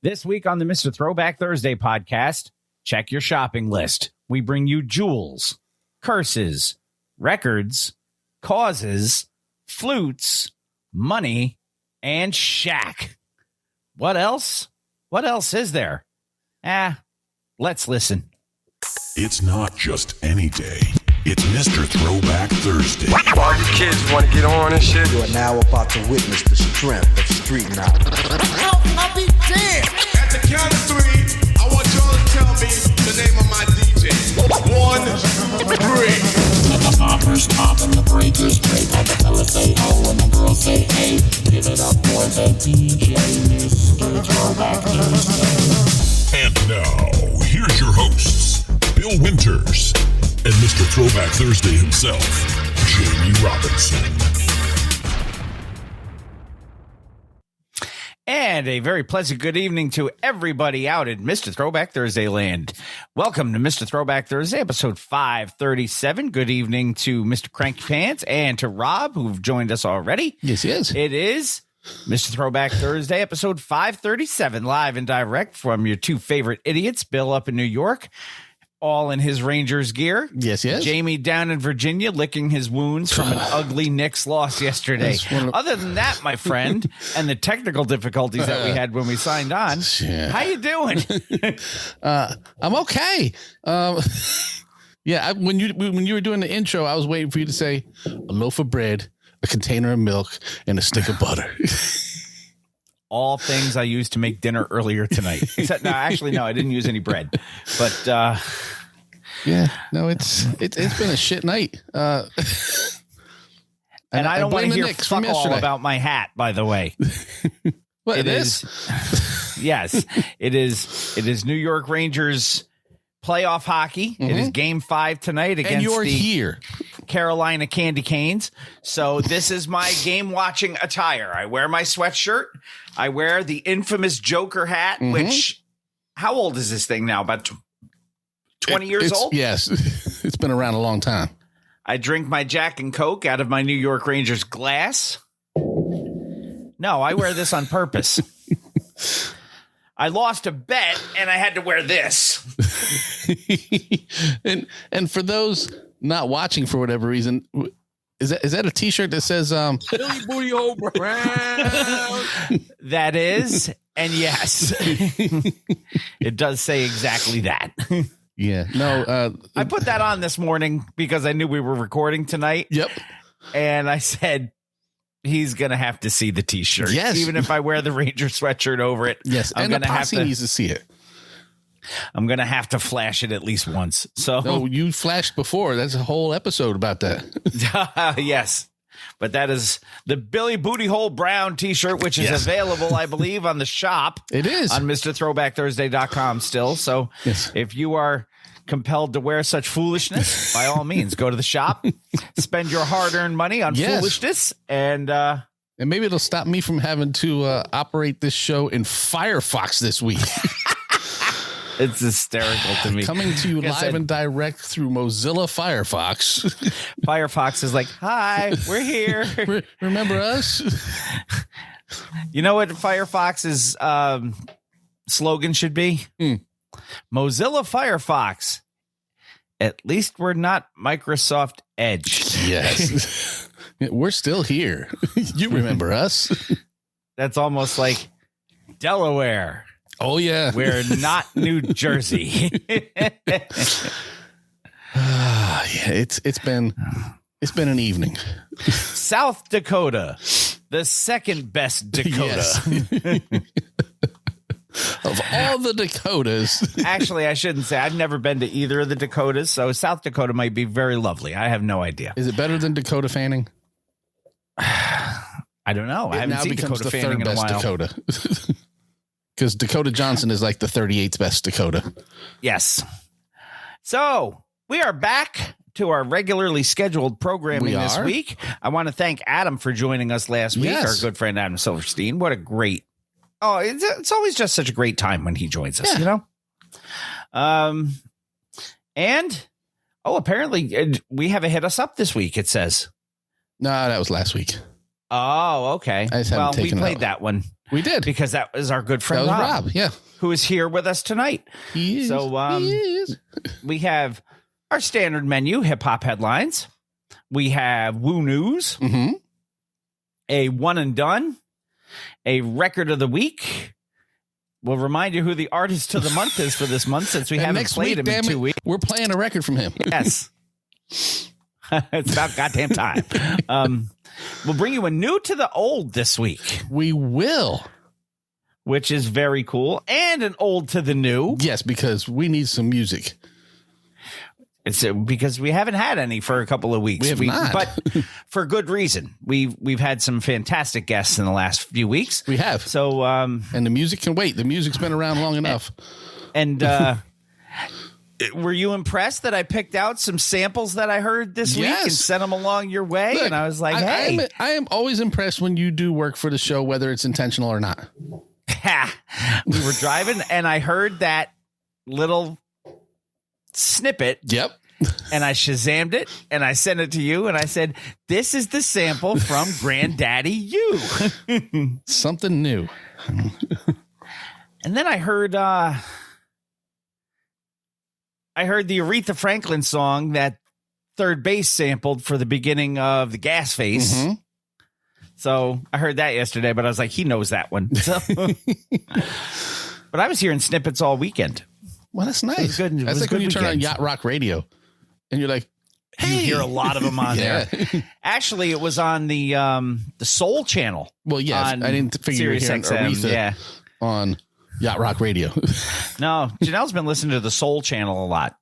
This week on the Mr. Throwback Thursday podcast, check your shopping list. We bring you jewels, curses, records, causes, flutes, money, and Shaq. What else? What else is there? Let's listen. It's not just any day. It's Mr. Throwback Thursday. All you kids want to get on and shit. You are now about to witness the strength of street knowledge. I'll be damned. At the count of three, I want y'all to tell me the name of my DJ. 1, 3. The poppers pop and the breakers break. All the fellas say oh and the girls say hey. Give it up for the DJ, Mr. Throwback Thursday. And now, here's your hosts, Bill Winters and Mr. Throwback Thursday himself, Jamie Robinson. And a very pleasant good evening to everybody out in Mr. Throwback Thursday land. Welcome to Mr. Throwback Thursday, episode 537. Good evening to Mr. Cranky Pants and to Rob, who've joined us already. Yes, yes. It is Mr. Throwback Thursday, episode 537, live and direct from your two favorite idiots, Bill up in New York, all in his Rangers gear. Yes, yes. Jamie down in Virginia licking his wounds from an ugly Knicks loss yesterday. Other than that, my friend, and the technical difficulties that we had when we signed on, how you doing? I'm okay. When you were doing the intro, I was waiting for you to say a loaf of bread, a container of milk, and a stick of butter. All things I used to make dinner earlier tonight. Except, no, I didn't use any bread. But it's been a shit night. And I don't want to hear fuck all about my hat, by the way. What it is? Yes, it is. It is New York Rangers playoff hockey. Mm-hmm. It is Game 5 tonight against the Carolina Candy Canes. So this is my game watching attire. I wear my sweatshirt. I wear the infamous Joker hat, which, how old is this thing now? About 20 years old? Yes. It's been around a long time. I drink my Jack and Coke out of my New York Rangers glass. No, I wear this on purpose. I lost a bet and I had to wear this. and for those not watching for whatever reason, is that a t-shirt that says Billy Booty Hole Brown? That is, and yes. It does say exactly that. Yeah. No, I put that on this morning because I knew we were recording tonight. Yep. And I said, he's going to have to see the t-shirt. Yes. Even if I wear the Ranger sweatshirt over it. Yes. I'm going to have to needs to see it. I'm going to have to flash it at least once. So no, you flashed before. That's a whole episode about that. Yes. But that is the Billy Booty Hole Brown t-shirt, which is available, I believe, on the shop. It is on MrThrowbackThursday.com still. So if you are compelled to wear such foolishness, by all means, go to the shop, spend your hard-earned money on foolishness, and maybe it'll stop me from having to operate this show in Firefox this week. It's hysterical to me. Coming to you live and direct through Mozilla Firefox. Firefox is like, hi, we're here. Remember us? You know what Firefox's slogan should be? Mozilla Firefox. At least we're not Microsoft Edge. Yes. We're still here. You remember us? That's almost like Delaware. Oh, yeah. We're not New Jersey. It's been an evening. South Dakota, the second best Dakota. Yes. Of all the Dakotas. Actually, I shouldn't say. I've never been to either of the Dakotas, so South Dakota might be very lovely. I have no idea. Is it better than Dakota Fanning? I don't know. I haven't seen Dakota the Fanning in a while. Dakota. Because Dakota Johnson is like the 38th best Dakota. Yes. So we are back to our regularly scheduled programming this week. I want to thank Adam for joining us last week. Our good friend Adam Silverstein. What a great. Oh, it's always just such a great time when he joins us, you know? And apparently we have a hit us up this week, it says. No, that was last week. Oh, okay. Well, we played that one. We did. Because that was our good friend Rob. Yeah. Who is here with us tonight. He is. So we have our standard menu, hip-hop headlines. We have Woo News, a one and done, a record of the week. We'll remind you who the artist of the month is for this month since we haven't played him in 2 weeks. We're playing a record from him. Yes. It's about goddamn time. We'll bring you a new to the old this week. We will. Which is very cool. And an old to the new. Yes, because we need some music. It's because we haven't had any for a couple of weeks. We have not. But for good reason. We've had some fantastic guests in the last few weeks. We have. So and the music can wait. The music's been around long enough. And were you impressed that I picked out some samples that I heard this week and sent them along your way? Look, and I was like, hey. I am always impressed when you do work for the show, whether it's intentional or not. We were driving and I heard that little snippet. Yep. And I Shazammed it and I sent it to you and I said, this is the sample from Granddaddy You. Something new. And then I heard the Aretha Franklin song that Third Base sampled for the beginning of the Gas Face. So I heard that yesterday, but I was like, he knows that one. So, but I was hearing snippets all weekend. Well, that's nice. Good. That's like when you turn on Yacht Rock Radio and you're like, hey, you hear a lot of them on there. Actually, it was on the Soul channel. Well, yes, I didn't figure you were hearing Aretha on Yacht Rock Radio. No, Janelle's been listening to the Soul channel a lot.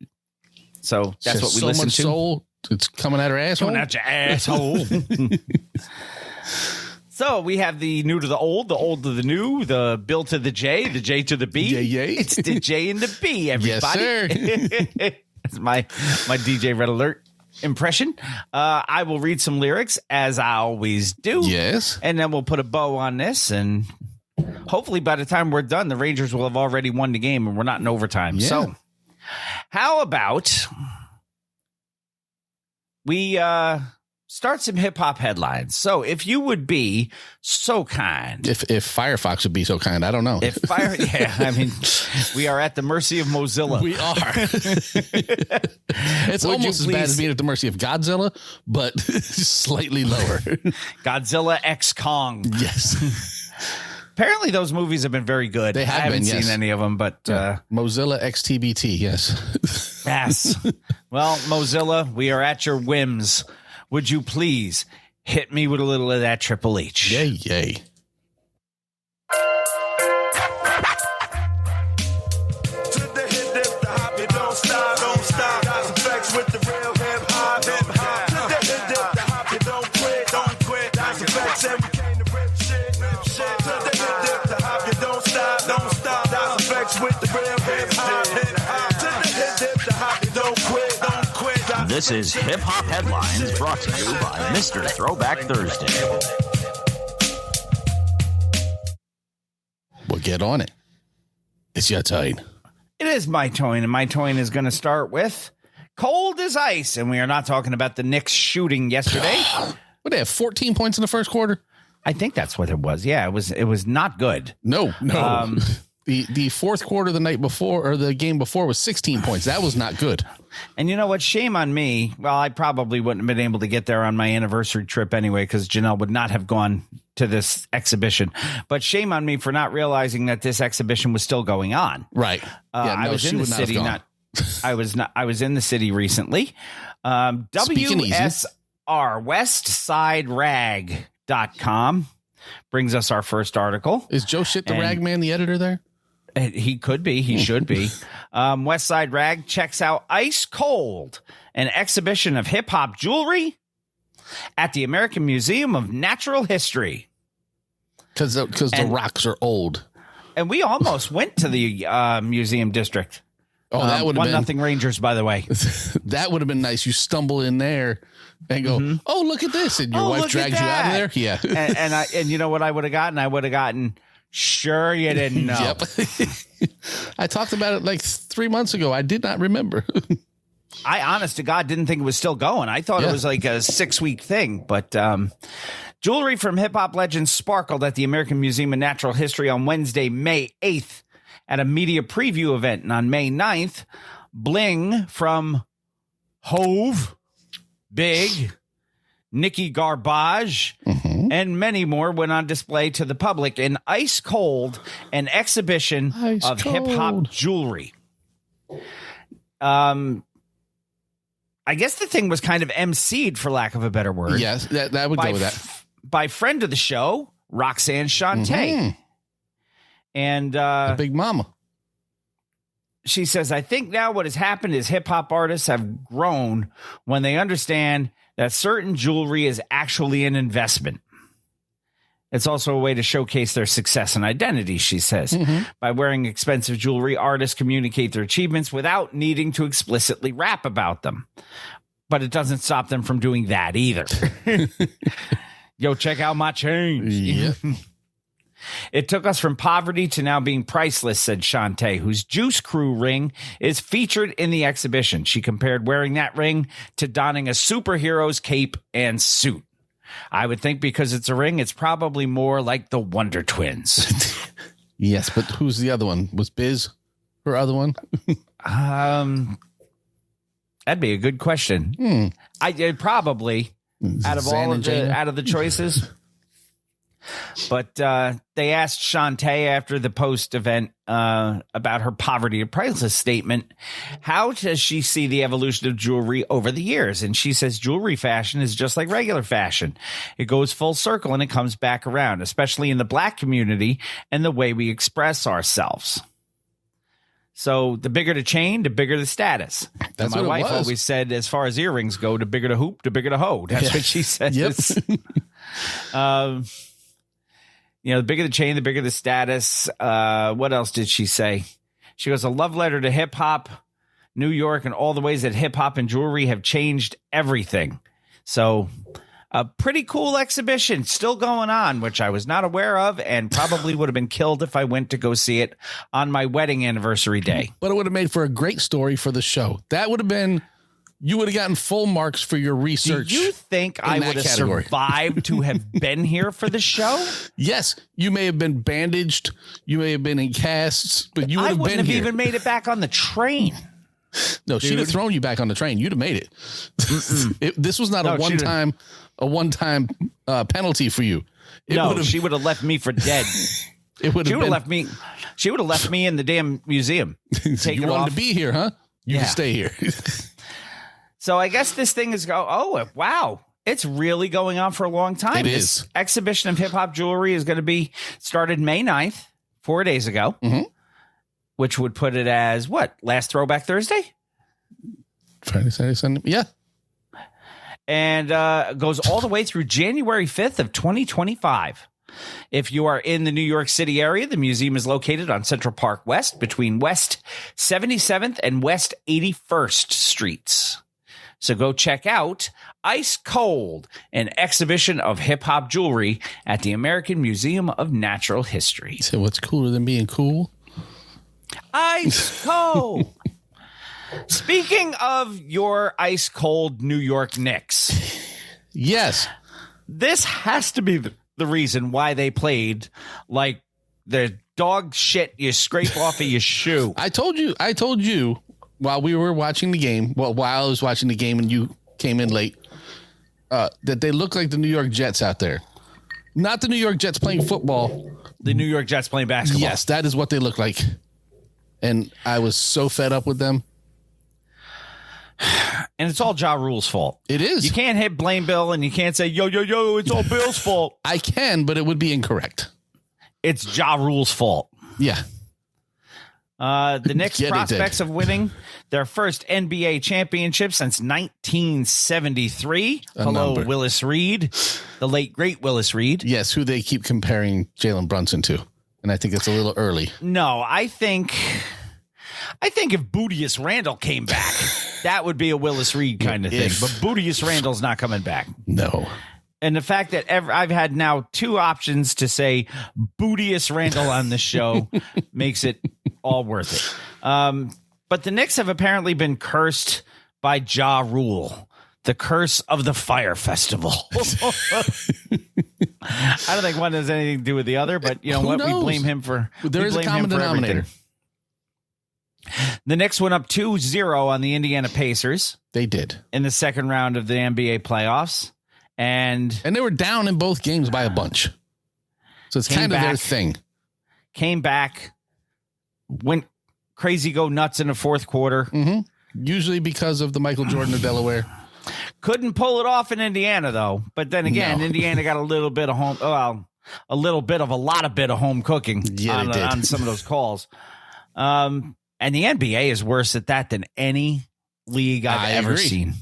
So that's what we listen to. Soul, it's coming out her asshole. Coming out your asshole. So we have the new to the old to the new, the Bill to the J to the B. Yay. It's the J and the B, everybody. Yes, sir. That's my DJ Red Alert impression. I will read some lyrics as I always do. Yes. And then we'll put a bow on this, and hopefully by the time we're done, the Rangers will have already won the game and we're not in overtime. Yeah. So how about we start some hip hop headlines. So if you would be so kind. If Firefox would be so kind, I don't know. I mean, we are at the mercy of Mozilla. We are. It's almost as bad as being at the mercy of Godzilla, but slightly lower. Godzilla X Kong. Yes. Apparently those movies have been very good. They have I haven't been, seen any of them, but Mozilla X TBT, yes. Yes. Well, Mozilla, we are at your whims. Would you please hit me with a little of that Triple H? Yay, yay. This is Hip Hop Headlines brought to you by Mr. Throwback Thursday. Well, get on it. It's your turn. It is my turn, and my turn is going to start with cold as ice. And we are not talking about the Knicks shooting yesterday. What, they have 14 points in the first quarter? I think that's what it was. Yeah, it was not good. No. The fourth quarter the night before, or the game before, was 16 points. That was not good. And you know what? Shame on me. Well, I probably wouldn't have been able to get there on my anniversary trip anyway, because Janelle would not have gone to this exhibition. But shame on me for not realizing that this exhibition was still going on. Right. I was in the city. I was in the city recently. WSR, WestsideRag.com brings us our first article. Is Joe Shit the Rag Man the editor there? He could be. He should be. West Side Rag checks out Ice Cold, an exhibition of hip hop jewelry at the American Museum of Natural History. Because the rocks are old. And we almost went to the museum district. Oh, that would have been 1-0 Rangers, by the way. That would have been nice. You stumble in there and go, oh, look at this. And your wife drags you out of there. Yeah. and you know what I would have gotten? I would have gotten, sure you didn't know. Yep. I talked about it like 3 months ago. I did not remember. I, honest to God, didn't think it was still going. I thought it was like a 6-week thing. But Jewelry from hip-hop legends sparkled at the American Museum of Natural History on Wednesday, May 8th at a media preview event. And on May 9th, bling from Hove, Big, Nicki Garbage, and many more went on display to the public in Ice Cold, an exhibition of hip-hop jewelry. I guess the thing was kind of emceed, for lack of a better word. Yes, that would go with that. By friend of the show, Roxanne Shante. And the Big Mama. She says, I think now what has happened is hip-hop artists have grown when they understand that certain jewelry is actually an investment. It's also a way to showcase their success and identity, she says. By wearing expensive jewelry, artists communicate their achievements without needing to explicitly rap about them. But it doesn't stop them from doing that either. Yo, check out my chains. Yep. It took us from poverty to now being priceless, said Shante, whose Juice Crew ring is featured in the exhibition. She compared wearing that ring to donning a superhero's cape and suit. I would think because it's a ring, it's probably more like the Wonder Twins. Yes, but who's the other one? Was Biz her other one? That'd be a good question. I probably out of all of the choices. But they asked Shante after the post event about her poverty and priceless statement. How does she see the evolution of jewelry over the years? And she says jewelry fashion is just like regular fashion. It goes full circle and it comes back around, especially in the Black community and the way we express ourselves. So the bigger the chain, the bigger the status. That's my what wife it was. always said, as far as earrings go, the bigger the hoop, the bigger the hoe. That's what she says. Yep. The bigger the chain, the bigger the status. What else did she say? She goes, a love letter to hip hop, New York, and all the ways that hip hop and jewelry have changed everything. So a pretty cool exhibition still going on, which I was not aware of and probably would have been killed if I went to go see it on my wedding anniversary day. But it would have made for a great story for the show. That would have been, you would have gotten full marks for your research. Do you think I would have survived to have been here for the show? Yes. You may have been bandaged. You may have been in casts, but you would have been here. I wouldn't have even made it back on the train. No, she'd have thrown you back on the train. You'd have made it. This was not a one-time penalty for you. She would have left me for dead. She would have left me. She would have left me in the damn museum. You wanted to be here, huh? You can stay here. So I guess this thing is wow. It's really going on for a long time. This exhibition of hip hop jewelry is going to be started May 9th, 4 days ago, which would put it as last Throwback Thursday? Friday, Saturday, Sunday. Yeah. And goes all the way through January 5th of 2025. If you are in the New York City area, the museum is located on Central Park West between West 77th and West 81st Streets. So go check out Ice Cold, an exhibition of hip-hop jewelry at the American Museum of Natural History. So what's cooler than being cool? Ice Cold. Speaking of your ice cold New York Knicks. Yes. This has to be the reason why they played like the dog shit you scrape off of your shoe. I told you while we were watching the game, while I was watching the game and you came in late, that they look like the New York Jets out there. Not the New York Jets playing football. The New York Jets playing basketball. Yes, that is what they look like. And I was so fed up with them. And it's all Ja Rule's fault. It is. You can't blame Bill and you can't say, yo, it's all Bill's fault. I can, but it would be incorrect. It's Ja Rule's fault. Yeah. The Knicks' prospects of winning their first NBA championship since 1973. Hello, Willis Reed, the late, great Willis Reed. Yes, who they keep comparing Jalen Brunson to. And I think it's a little early. No, I think if Boutius Randle came back, that would be a Willis Reed kind of thing. But Boutius Randle's not coming back. No. And the fact that I've had now two options to say Boutius Randle on this show makes it all worth it. But the Knicks have apparently been cursed by Ja Rule. The curse of the Fire Festival. I don't think one has anything to do with the other, but you know what? We blame him for. There is a common denominator. The Knicks went up 2-0 on the Indiana Pacers. They did in the second round of the NBA playoffs, and they were down in both games by a bunch. So it's kind of their thing. Came back, went crazy, go nuts in the fourth quarter. Mm-hmm. Usually because of the Michael Jordan of Delaware. Couldn't pull it off in Indiana, though. But then again, Indiana got a little bit of home. Well, a lot of home cooking on some of those calls. And the NBA is worse at that than any league I've ever seen.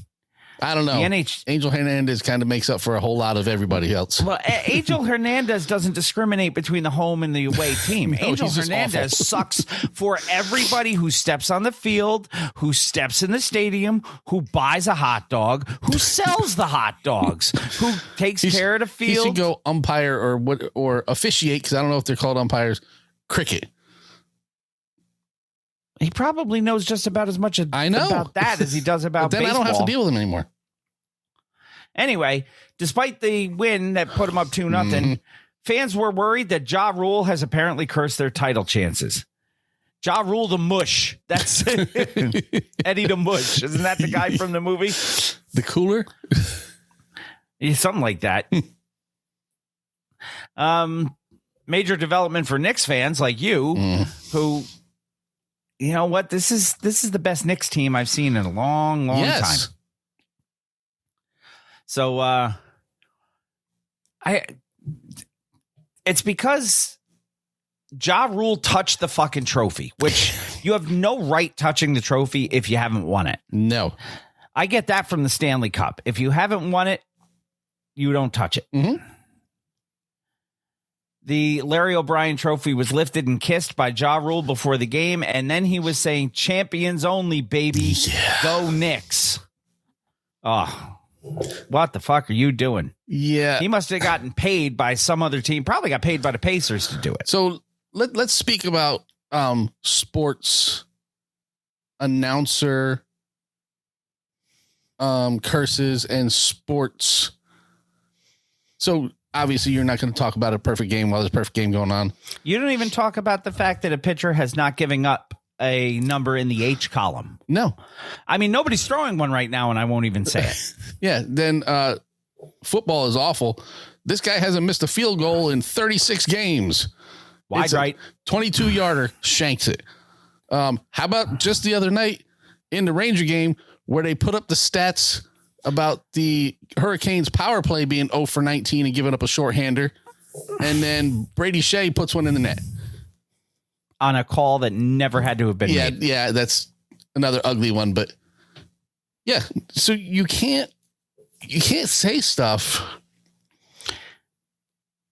I don't know. Angel Hernandez kind of makes up for a whole lot of everybody else. Well, Angel Hernandez doesn't discriminate between the home and the away team. No, Angel Hernandez sucks for everybody who steps on the field, who steps in the stadium, who buys a hot dog, who sells the hot dogs, who takes care of the field. He should go umpire or officiate, because I don't know if they're called umpires, cricket. He probably knows just about as much about that as he does about then baseball. I don't have to deal with him anymore. Anyway, despite the win that put him up 2-0, fans were worried that Ja Rule has apparently cursed their title chances. Ja Rule the Mush. That's Eddie the Mush. Isn't that the guy from the movie? The Cooler? Yeah, something like that. Major development for Knicks fans like you, who... You know what? This is the best Knicks team I've seen in a long time. So it's because Ja Rule touched the fucking trophy, which you have no right touching the trophy if you haven't won it. No. I get that from the Stanley Cup. If you haven't won it, you don't touch it. Mm-hmm. The Larry O'Brien trophy was lifted and kissed by Ja Rule before the game, and then he was saying, "Champions only, baby. Yeah. Go Knicks." Oh, what the fuck are you doing? Yeah. He must have gotten paid by some other team. Probably got paid by the Pacers to do it. So let's speak about sports announcer curses and sports. So obviously, you're not going to talk about a perfect game while there's a perfect game going on. You don't even talk about the fact that a pitcher has not giving up a number in the H column. No. I mean, nobody's throwing one right now, and I won't even say it. Yeah. Then football is awful. This guy hasn't missed a field goal in 36 games. Wide right. 22-yarder, shanks it. How about just the other night in the Ranger game where they put up the stats about the Hurricanes power play being 0 for 19 and giving up a shorthander. And then Brady Shea puts one in the net. On a call that never had to have been made. Yeah, that's another ugly one. But yeah, so you can't say stuff.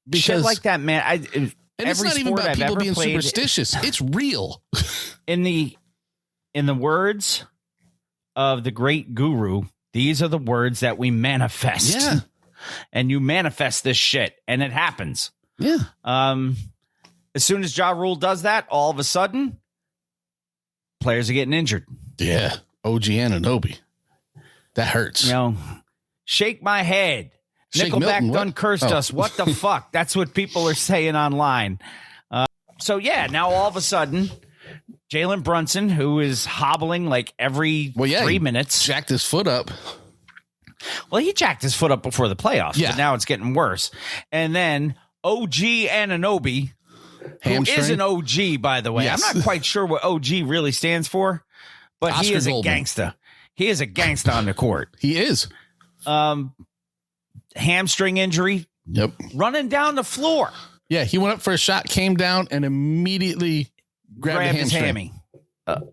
Because shit like that, man. And it's not even about people being superstitious. It's real. In the words of the great guru, these are the words that we manifest. Yeah. And you manifest this shit, and it happens. Yeah. As soon as Ja Rule does that, all of a sudden, players are getting injured. Yeah. OG Anunoby. That hurts. You know, shake my head. Shake Nickelback Milton, done cursed us. What the fuck? That's what people are saying online. So, yeah, now all of a sudden, Jalen Brunson, who is hobbling like every 3 minutes. Jacked his foot up. Well, he jacked his foot up before the playoffs, yeah. But now it's getting worse. And then OG Anunoby, hamstring. Who is an OG, by the way. Yes. I'm not quite sure what OG really stands for, but Oscar he is Goldman. A gangster. He is a gangster on the court. He is. Hamstring injury. Yep. Running down the floor. Yeah, he went up for a shot, came down, and immediately grabbed his hammy.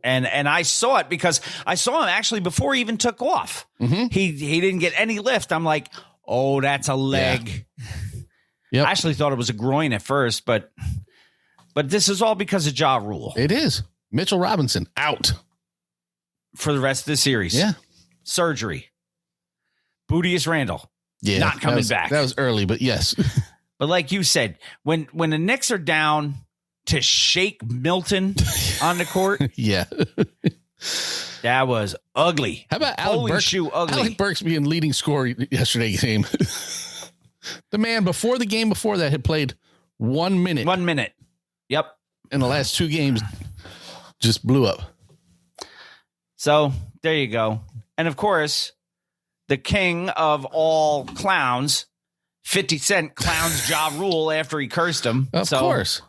And I saw it because I saw him actually before he even took off. Mm-hmm. He didn't get any lift. I'm like, oh, that's a leg. Yeah. Yep. I actually thought it was a groin at first, but this is all because of Ja Rule. It is. Mitchell Robinson out for the rest of the series. Yeah. Surgery. Boutius Randle. Yeah. Not coming back. That was early, but yes. But like you said, when the Knicks are down to shake Milton on the court. Yeah. That was ugly. How about Holy shoe ugly. Alec Burks being leading scorer yesterday's game? The man before the game before that had played 1 minute. 1 minute. Yep. In the last 2 games, just blew up. So there you go. And of course, the king of all clowns, 50 Cent clowns Ja Rule after he cursed him. Of course.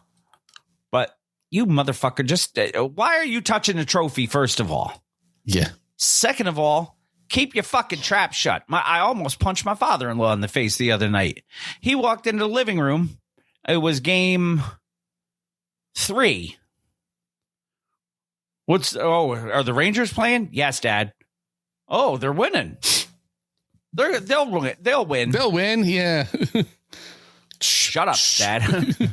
But you motherfucker, just why are you touching the trophy, first of all? Yeah. Second of all, keep your fucking trap shut. I almost punched my father-in-law in the face the other night. He walked into the living room. It was game 3. Are the Rangers playing? Yes, Dad. Oh, they're winning. They'll win. They'll win. Yeah. Shut up, Dad.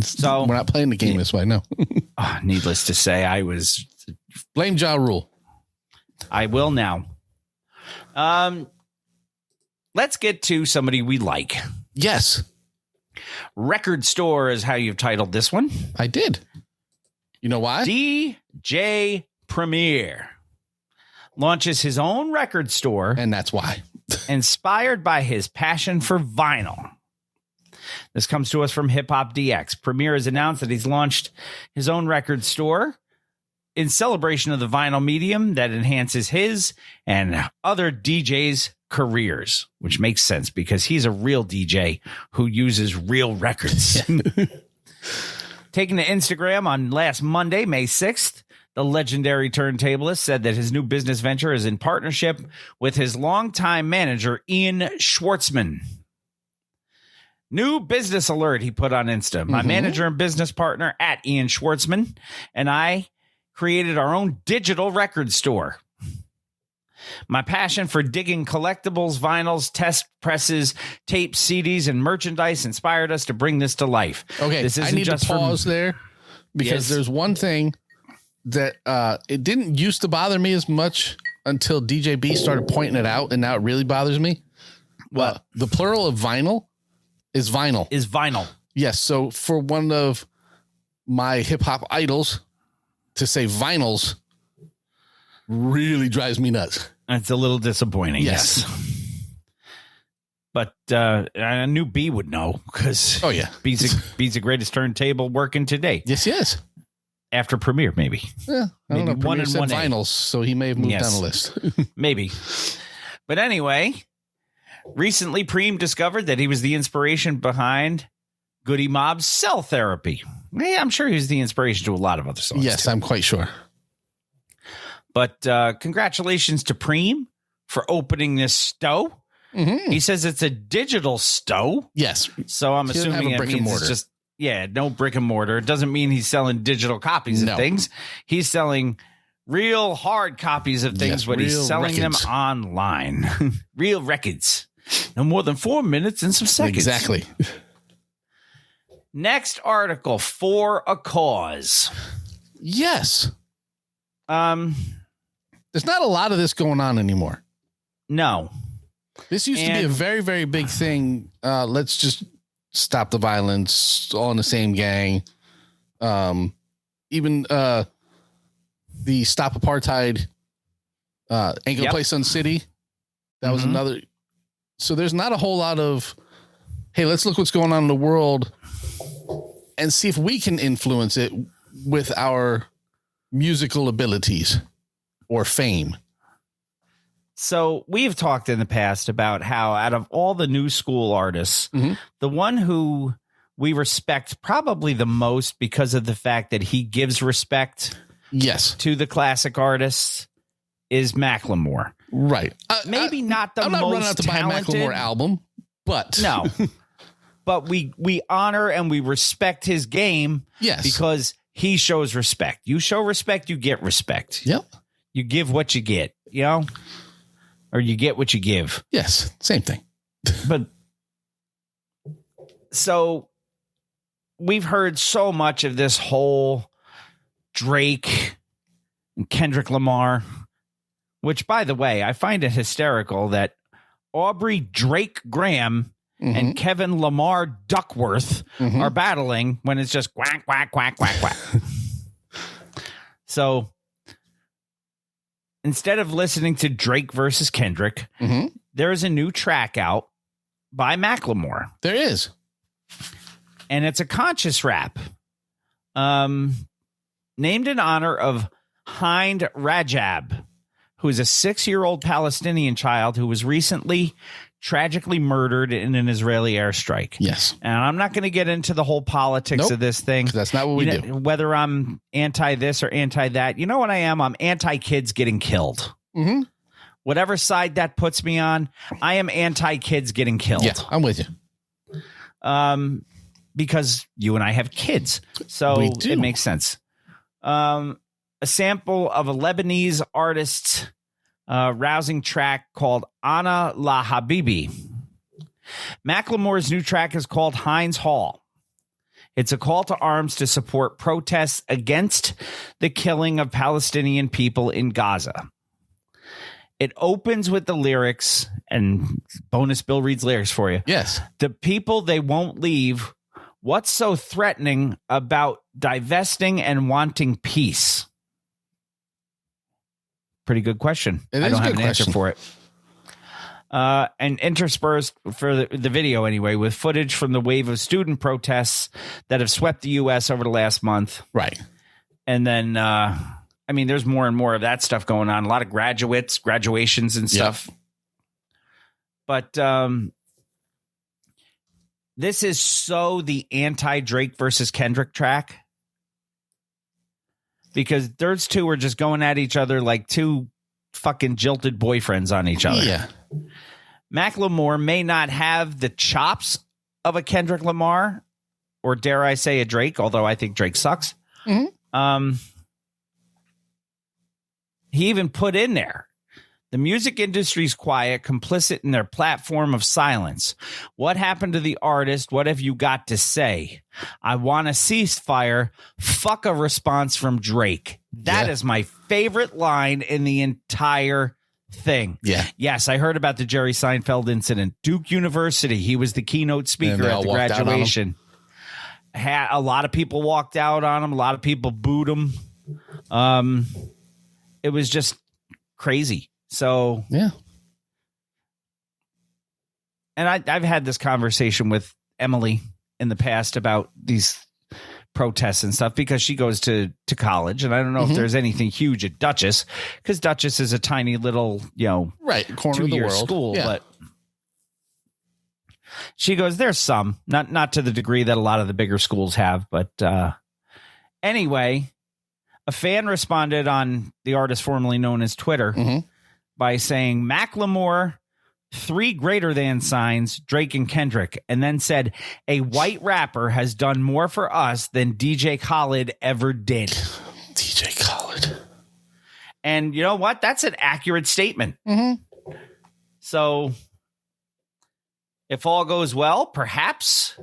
So we're not playing the game this way. No. Needless to say, I was blame Ja Rule. I will now. Let's get to somebody we like. Yes. Record Store is how you've titled this one. I did. You know why? DJ Premier launches his own record store. And that's why. Inspired by his passion for vinyl. This comes to us from Hip Hop DX. Premier has announced that he's launched his own record store in celebration of the vinyl medium that enhances his and other DJs' careers, which makes sense because he's a real DJ who uses real records. Taking to Instagram on last Monday, May 6th, the legendary turntablist said that his new business venture is in partnership with his longtime manager, Ian Schwartzman. New business alert, he put on Insta. My manager and business partner at Ian Schwartzman and I created our own digital record store. My passion for digging collectibles, vinyls, test presses, tapes, CDs, and merchandise inspired us to bring this to life. Okay, this I need to pause there because there's one thing that it didn't used to bother me as much until DJ B started pointing it out, and now it really bothers me. What? The plural of vinyl is vinyl. Is vinyl. Yes, so for one of my hip-hop idols to say vinyls really drives me nuts. It's a little disappointing. Yes. But I knew B would know because B's the greatest turntable working today. Yes. After Premiere, maybe. Yeah, I don't know. Premiere said vinyls, so he may have moved down the list. Maybe. But anyway, recently Preem discovered that he was the inspiration behind Goody Mob's Cell Therapy. Yeah, I'm sure he was the inspiration to a lot of other songs. Yes, too. I'm quite sure. But congratulations to Preem for opening this stow. He says it's a digital stow. Yes. So I'm assuming it means it's just, no brick and mortar. It doesn't mean he's selling digital copies of things. He's selling real hard copies of things, but he's selling them online. Real records. No more than 4 minutes and some seconds. Exactly. Next article, For a Cause. Yes. There's not a lot of this going on anymore. No. This used to be a very, very big thing. Let's just stop the violence, all in the same gang. Even the Stop Apartheid ain't gonna play Sun City. That was another. So there's not a whole lot of, hey, let's look what's going on in the world and see if we can influence it with our musical abilities or fame. So we've talked in the past about how out of all the new school artists, the one who we respect probably the most because of the fact that he gives respect to the classic artists is Macklemore. Right. Maybe not the most talented. I'm not running out to buy a Macklemore album, but no. But we honor and we respect his game because he shows respect. You show respect, you get respect. Yep. You give what you get, or you get what you give. Yes, same thing. But so we've heard so much of this whole Drake and Kendrick Lamar, which, by the way, I find it hysterical that Aubrey Drake Graham and Kevin Lamar Duckworth are battling when it's just quack, quack, quack, quack, quack. So instead of listening to Drake versus Kendrick, Mm-hmm. there is a new track out by Macklemore. There is. And it's a conscious rap. Named in honor of Hind Rajab, who is a 6-year-old Palestinian child who was recently tragically murdered in an Israeli airstrike. Yes. And I'm not going to get into the whole politics of this thing. That's not what we do. Whether I'm anti this or anti that. You know what I am? I'm anti kids getting killed. Mm-hmm. Whatever side that puts me on, I am anti kids getting killed. Yeah, I'm with you. Because you and I have kids. So it makes sense. A sample of a Lebanese artist's rousing track called Ana La Habibi. Macklemore's new track is called Heinz Hall. It's a call to arms to support protests against the killing of Palestinian people in Gaza. It opens with the lyrics, and bonus Bill reads lyrics for you. Yes. The people they won't leave. What's so threatening about divesting and wanting peace? Pretty good question. I don't have an answer for it. And interspersed for the video anyway, with footage from the wave of student protests that have swept the U.S. over the last month. Right. And then, there's more and more of that stuff going on. A lot of graduations and stuff. Yep. But this is so the anti-Drake versus Kendrick track. Because those two are just going at each other like two fucking jilted boyfriends on each other. Yeah. Macklemore may not have the chops of a Kendrick Lamar, or dare I say a Drake, although I think Drake sucks. Mm-hmm. He even put in there, the music industry's quiet, complicit in their platform of silence. What happened to the artist? What have you got to say? I want a ceasefire. Fuck a response from Drake. That is my favorite line in the entire thing. Yeah. Yes, I heard about the Jerry Seinfeld incident. Duke University. He was the keynote speaker at the graduation. A lot of people walked out on him. A lot of people booed him. It was just crazy. So, yeah. And I've had this conversation with Emily in the past about these protests and stuff, because she goes to college, and I don't know if there's anything huge at Dutchess, because Dutchess is a tiny little, corner of the world school. Yeah. But she goes, there's some, not to the degree that a lot of the bigger schools have, but anyway, a fan responded on the artist formerly known as Twitter by saying Macklemore, 3 greater than signs, Drake and Kendrick, and then said a white rapper has done more for us than DJ Khaled ever did. DJ Khaled. And you know what? That's an accurate statement. So if all goes well, perhaps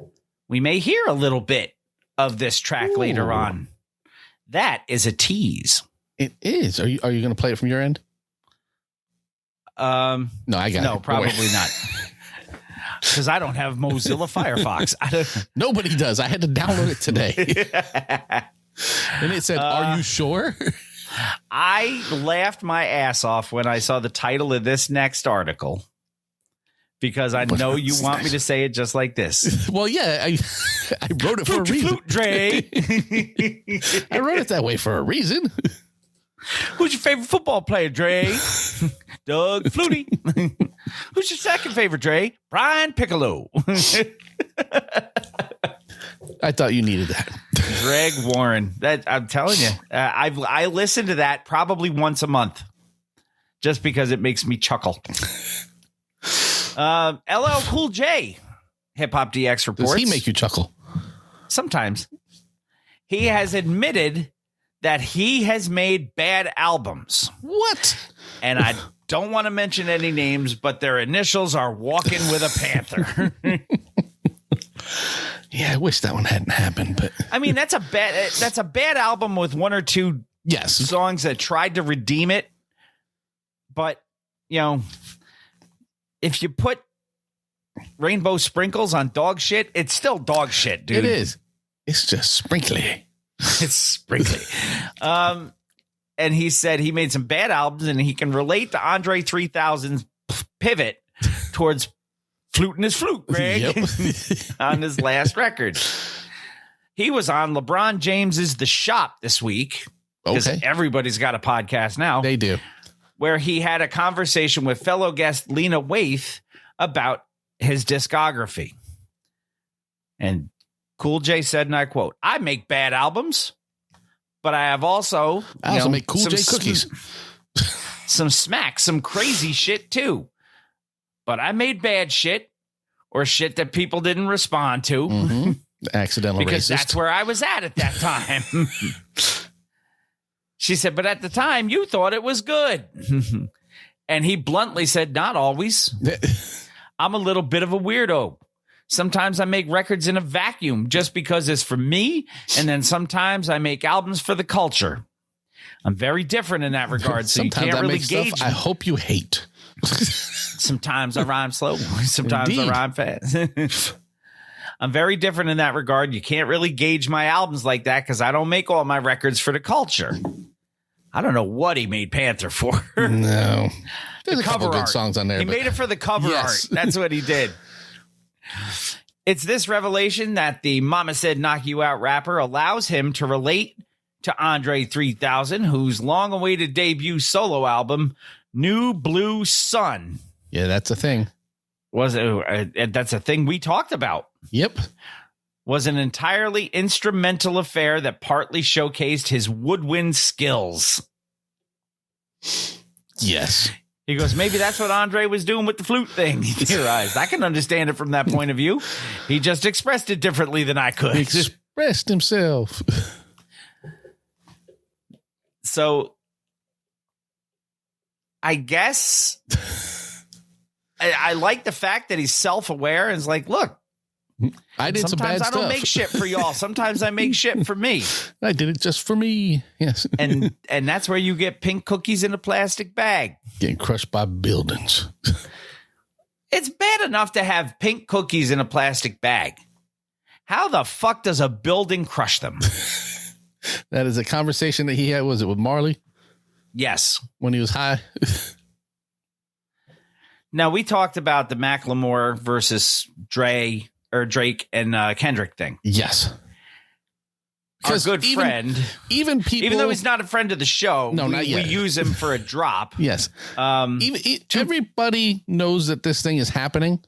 we may hear a little bit of this track later on. That is a tease. It is. Are you going to play it from your end? No, I got it. No, probably not. Because I don't have Mozilla Firefox. Nobody does. I had to download it today. And it said, "Are you sure?" I laughed my ass off when I saw the title of this next article, because I know you want me to say it just like this. Well, yeah, I wrote it for a reason. Flute, Dre. I wrote it that way for a reason. Who's your favorite football player, Dre? Doug Flutie. Who's your second favorite, Dre? Brian Piccolo. I thought you needed that. Greg Warren. That I'm telling you, I listen to that probably once a month, just because it makes me chuckle. LL Cool J, Hip Hop DX reports. Does he make you chuckle? Sometimes. He has admitted that he has made bad albums. What? And I don't want to mention any names, but their initials are Walking with a Panther. Yeah, I wish that one hadn't happened, but I mean, that's a bad album with 1 or 2 songs that tried to redeem it. But, if you put rainbow sprinkles on dog shit, it's still dog shit, dude. It is. It's just sprinkly. It's sprinkly. and he said he made some bad albums and he can relate to Andre 3000's pivot towards fluting his flute, Greg, on his last record. He was on LeBron James's The Shop this week, because everybody's got a podcast now. They do. Where he had a conversation with fellow guest Lena Waithe about his discography. And Cool J said, and I quote, "I make bad albums, but I have also make Cool J cookies. some crazy shit too. But I made bad shit or shit that people didn't respond to." Mm-hmm. Accidental because racist. That's where I was at that time. She said, but at the time you thought it was good. And he bluntly said, not always. I'm a little bit of a weirdo. Sometimes I make records in a vacuum just because it's for me. And then sometimes I make albums for the culture. I'm very different in that regard. So sometimes you can't really gauge. I hope you hate. Sometimes I rhyme slow. Sometimes I rhyme fast. I'm very different in that regard. You can't really gauge my albums like that because I don't make all my records for the culture. I don't know what he made Panther for. No. There's the a couple cover good art. Songs on there. He made it for the cover art. That's what he did. It's this revelation that the Mama Said Knock You Out rapper allows him to relate to Andre 3000, whose long-awaited debut solo album, New Blue Sun. Yeah, that's a thing. That's a thing we talked about. Yep. Was an entirely instrumental affair that partly showcased his woodwind skills. Yes. He goes, maybe that's what Andre was doing with the flute thing. He theorized. I can understand it from that point of view. He just expressed it differently than I could. He expressed himself. So, I guess I like the fact that he's self-aware and is like, look, I did some bad stuff. Sometimes I don't make shit for y'all. Sometimes I make shit for me. I did it just for me. Yes. And that's where you get pink cookies in a plastic bag. Getting crushed by buildings. It's bad enough to have pink cookies in a plastic bag. How the fuck does a building crush them? That is a conversation that he had. Was it with Marley? Yes. When he was high. Now, we talked about the Macklemore versus Drake and Kendrick thing. Yes. Our good friend. Even people. Even though he's not a friend of the show, not yet. We use him for a drop. Yes. Everybody knows that this thing is happening.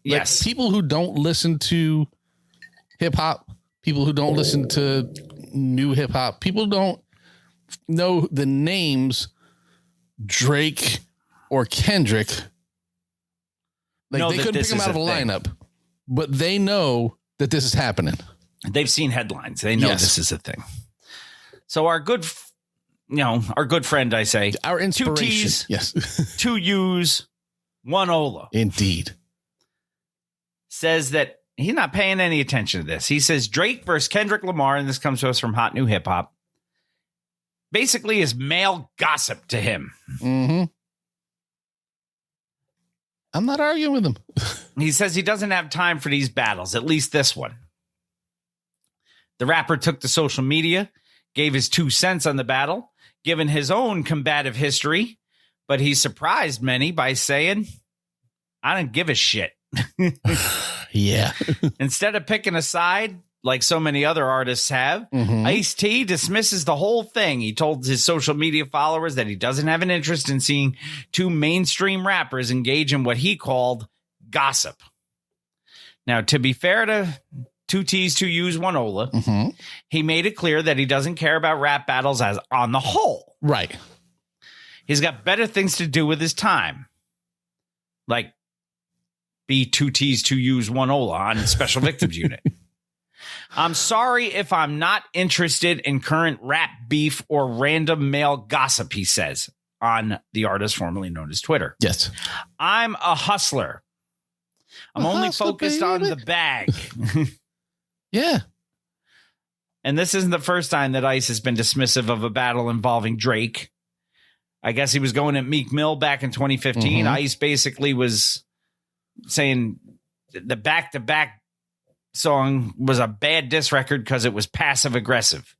Yes. Like, people who don't listen to hip hop, people who don't listen to new hip hop, people don't know the names Drake or Kendrick. Like, they couldn't pick them out of a lineup, but they know that this is happening. They've seen headlines. They know this is a thing. So our good friend, I say, our inspiration. 2 T's, yes, 2 U's, 1 Ola. Indeed. Says that he's not paying any attention to this. He says Drake versus Kendrick Lamar, and this comes to us from Hot New Hip Hop, basically is male gossip to him. Mm-hmm. I'm not arguing with him. He says he doesn't have time for these battles, at least this one. The rapper took to social media, gave his 2 cents on the battle, given his own combative history, but he surprised many by saying, I don't give a shit. Yeah. Instead of picking a side, like so many other artists have, Ice-T dismisses the whole thing. He told his social media followers that he doesn't have an interest in seeing 2 mainstream rappers engage in what he called gossip. Now, to be fair to 2 T's, 2 U's, 1 Ola, he made it clear that he doesn't care about rap battles as on the whole. Right. He's got better things to do with his time. Like be 2 T's, 2 U's, 1 Ola on Special Victims Unit. I'm sorry if I'm not interested in current rap beef or random male gossip, he says on the artist formerly known as Twitter. Yes. I'm a hustler. I'm only focused on the bag. Yeah. And this isn't the first time that Ice has been dismissive of a battle involving Drake. I guess he was going at Meek Mill back in 2015. Ice basically was saying the back-to-back song was a bad diss record because it was passive aggressive.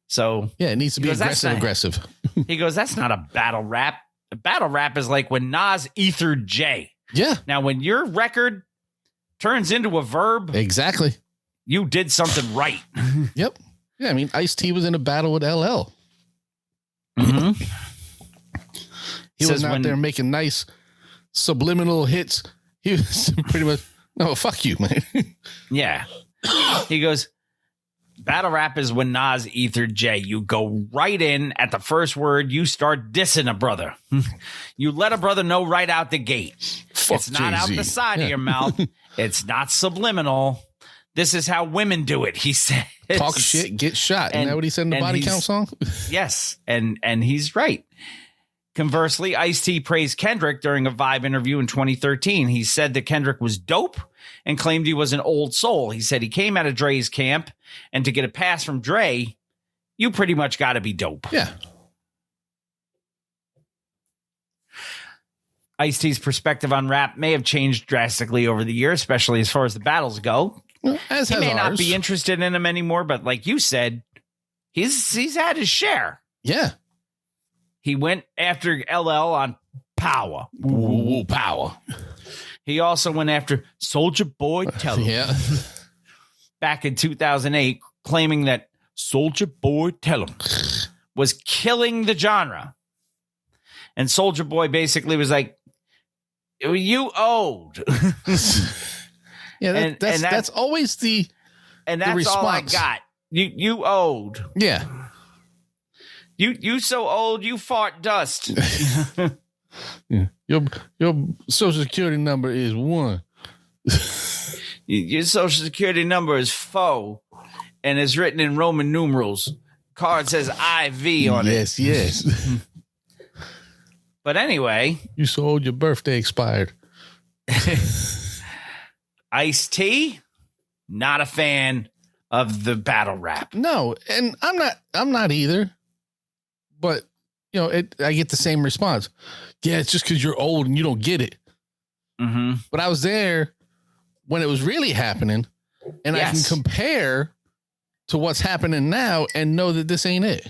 So yeah, it needs to be aggressive. He goes, that's not a battle rap. A battle rap is like when Nas ethered Jay. Yeah. Now, when your record turns into a verb, exactly, you did something right. Yep. Yeah, I mean, Ice-T was in a battle with LL. Mm-hmm. He was out there making nice subliminal hits. He was pretty much, no, fuck you, man. Yeah. He goes, battle rap is when Nas ethered Jay. You go right in at the first word. You start dissing a brother. You let a brother know right out the gate. It's not Jay-Z. out the side of your mouth. It's not subliminal. This is how women do it, he said. Talk shit, get shot. Isn't that what he said in the Body Count song? Yes, and he's right. Conversely, Ice-T praised Kendrick during a Vibe interview in 2013. He said that Kendrick was dope and claimed he was an old soul. He said he came out of Dre's camp, and to get a pass from Dre, you pretty much got to be dope. Yeah. Ice-T's perspective on rap may have changed drastically over the years, especially as far as the battles go. Well, he may not be interested in them anymore, but like you said, he's had his share. Yeah. He went after LL on Power. Ooh, Power. He also went after Soulja Boy Tell 'Em. Yeah. Back in 2008, claiming that Soulja Boy Tell 'Em was killing the genre. And Soulja Boy basically was like, you owed. Yeah, that's always the response. All I got. You owed. Yeah. You so old you fart dust. Yeah. Your social security number is 1. Your social security number is 4, and it's written in Roman numerals. Card says IV on it. Yes. But anyway, you so old your birthday expired. Ice-T, not a fan of the battle rap. No, and I'm not either. But you know, I get the same response. Yeah, it's just because you're old and you don't get it. Mm-hmm. But I was there when it was really happening, and I can compare to what's happening now and know that this ain't it.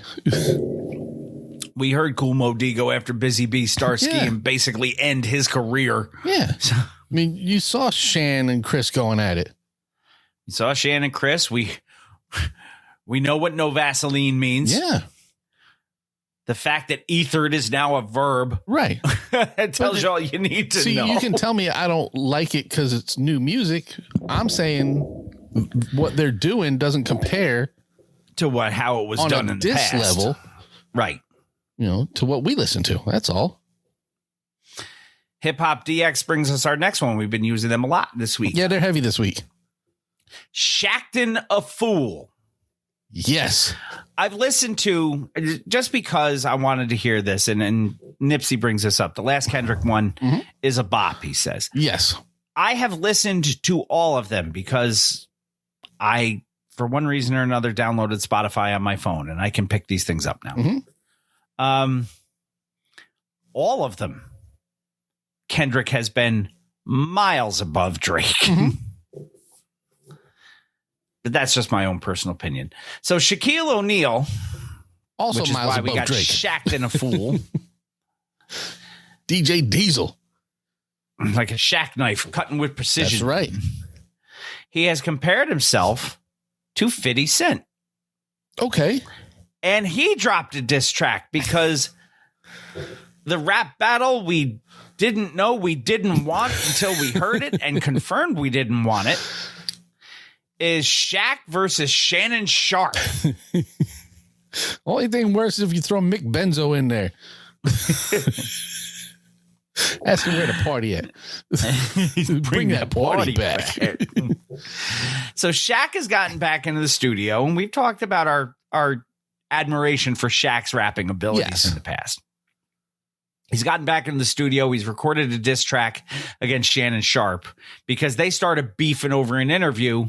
We heard Kool Mo D go after Busy Bee Starsky and basically end his career. Yeah. I mean, you saw Shan and Chris going at it. You saw Shan and Chris. We know what no Vaseline means. Yeah. The fact that ethered is now a verb. Right. It tells you all you need to know. You can tell me I don't like it because it's new music. I'm saying what they're doing doesn't compare to how it was done in the past. On a diss level. Right. You know, to what we listen to. That's all. Hip Hop DX brings us our next one. We've been using them a lot this week. Yeah, they're heavy this week. Shaqtin' a Fool. Yes. I've listened to, just because I wanted to hear this, and Nipsey brings this up. The last Kendrick one is a bop, he says. Yes. I have listened to all of them because I, for one reason or another, downloaded Spotify on my phone, and I can pick these things up now. Mm-hmm. All of them, Kendrick has been miles above Drake. Mm-hmm. But that's just my own personal opinion. So Shaquille O'Neal, also which is miles why we above got Drake. Shaqtin' a Fool. DJ Diesel. Like a Shaq knife, cutting with precision. That's right. He has compared himself to 50 Cent. Okay. And he dropped a diss track because the rap battle we didn't know we didn't want until we heard it and confirmed we didn't want it is Shaq versus Shannon Sharp. Only thing worse is if you throw Mick Benzo in there. Ask him where the party at. Bring that party back. So Shaq has gotten back into the studio, and we've talked about our admiration for Shaq's rapping abilities in the past. He's gotten back into the studio. He's recorded a diss track against Shannon Sharp because they started beefing over an interview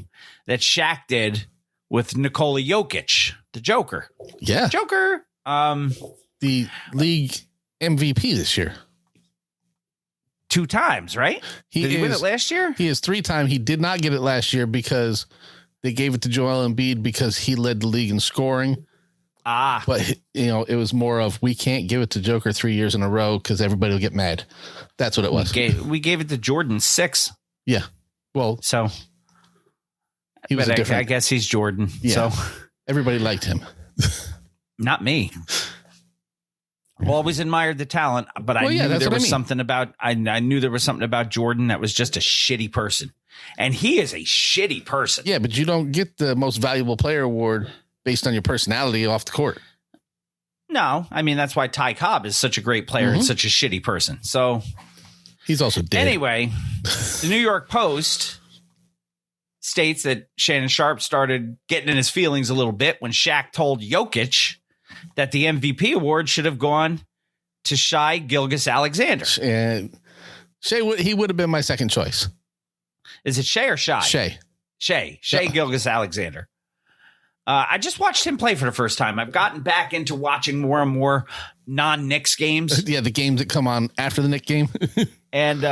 that Shaq did with Nikola Jokic, the Joker. Yeah. Joker. The league MVP this year. 2 times, right? Did he win it last year? He is 3 times. He did not get it last year because they gave it to Joel Embiid because he led the league in scoring. But, it was more of, we can't give it to Joker 3 years in a row because everybody will get mad. That's what it was. We gave it to Jordan 6. Yeah. Well, so he was I guess he's Jordan. Yeah. So everybody liked him. Not me. Always admired the talent, but I knew there was something about I knew there was something about Jordan that was just a shitty person. And he is a shitty person. Yeah, but you don't get the most valuable player award based on your personality off the court. No, I mean, that's why Ty Cobb is such a great player and such a shitty person. So he's also dead. Anyway, the New York Post states that Shannon Sharpe started getting in his feelings a little bit when Shaq told Jokic that the MVP award should have gone to Shai Gilgeous-Alexander. And he would have been my second choice. Is it Shai or Shai? Shai Gilgeous-Alexander. I just watched him play for the first time. I've gotten back into watching more and more non-Knicks games. Yeah, the games that come on after the Knicks game. And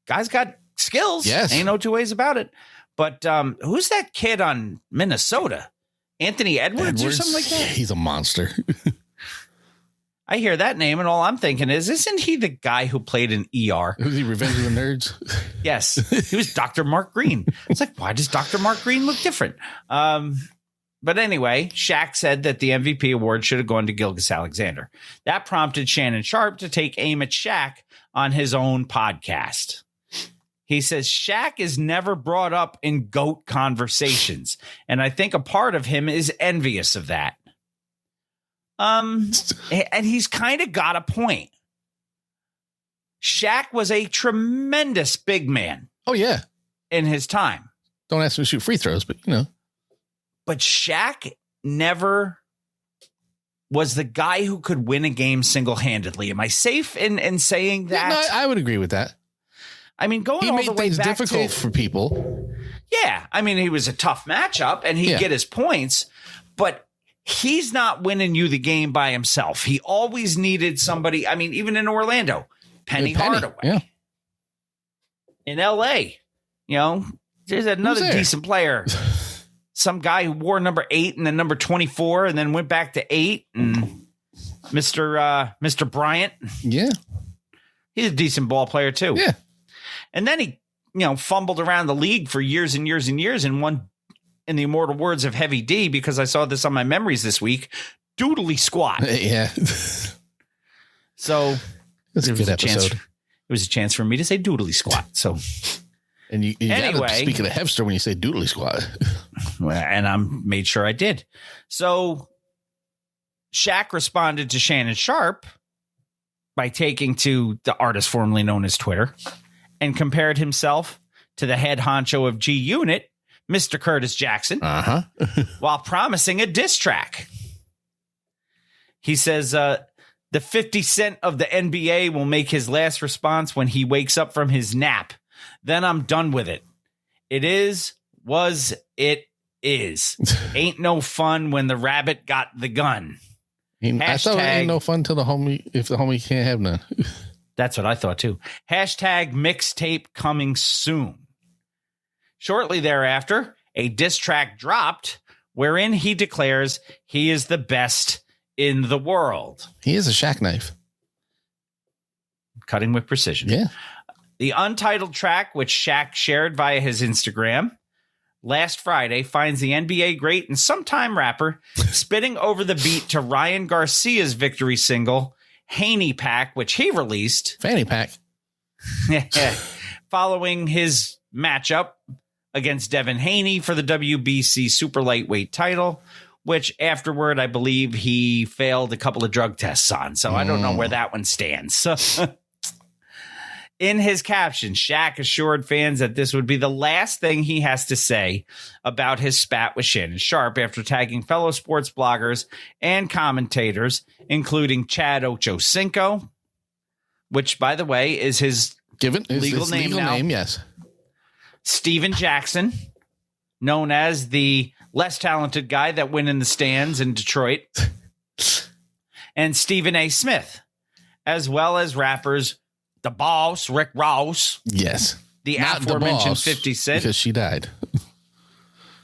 guy's got skills. Yes. Ain't no two ways about it. But who's that kid on Minnesota? Anthony Edwards or something like that? He's a monster. I hear that name, and all I'm thinking is, isn't he the guy who played in ER? Was he Revenge of the Nerds? Yes. He was Dr. Mark Green. It's like, why does Dr. Mark Green look different? But anyway, Shaq said that the MVP award should have gone to Gilgeous-Alexander. That prompted Shannon Sharpe to take aim at Shaq on his own podcast. He says Shaq is never brought up in GOAT conversations, and I think a part of him is envious of that. And he's kind of got a point. Shaq was a tremendous big man. Oh, yeah. In his time. Don't ask him to shoot free throws, but But Shaq never was the guy who could win a game single-handedly. Am I safe in saying that? No, I would agree with that. I mean, going all the way back, he made things difficult for people. Yeah, I mean, he was a tough matchup, and he'd get his points, but he's not winning you the game by himself. He always needed somebody. I mean, even in Orlando, Penny Hardaway. Yeah. In L.A., there's another decent player. Some guy who wore number 8 and then number 24 and then went back to 8. And Mr. Bryant. Yeah. He's a decent ball player, too. Yeah. And then he, fumbled around the league for years and years and years and won, in the immortal words of Heavy D, because I saw this on my memories this week, doodly squat. Yeah. So that's a good episode. It was a chance for me to say doodly squat. So, and you anyway, speaking of Hepster when you say doodly squat. And I made sure I did. So Shaq responded to Shannon Sharpe by taking to the artist formerly known as Twitter and compared himself to the head honcho of G Unit, Mr. Curtis Jackson, while promising a diss track. He says the 50 Cent of the NBA will make his last response when he wakes up from his nap. Then I'm done with it. It is. Ain't no fun when the rabbit got the gun. I thought it ain't no fun till the homie, if the homie can't have none. That's what I thought too. Hashtag mixtape coming soon. Shortly thereafter, a diss track dropped wherein he declares he is the best in the world. He is a Shaq knife. Cutting with precision. Yeah. The untitled track, which Shaq shared via his Instagram last Friday, finds the NBA great and sometime rapper spitting over the beat to Ryan Garcia's victory single, Haney Pack, which he released. Fanny Pack. Following his matchup against Devin Haney for the WBC super lightweight title, which afterward, I believe he failed a couple of drug tests on. So I don't know where that one stands. In his caption, Shaq assured fans that this would be the last thing he has to say about his spat with Shannon Sharpe after tagging fellow sports bloggers and commentators, including Chad Ochocinco, which, by the way, is his legal name now. Yes. Steven Jackson, known as the less talented guy that went in the stands in Detroit, and Stephen A. Smith, as well as rappers The Boss, Rick Ross. Yes. The Not aforementioned the boss, 50 Cent. Because she died.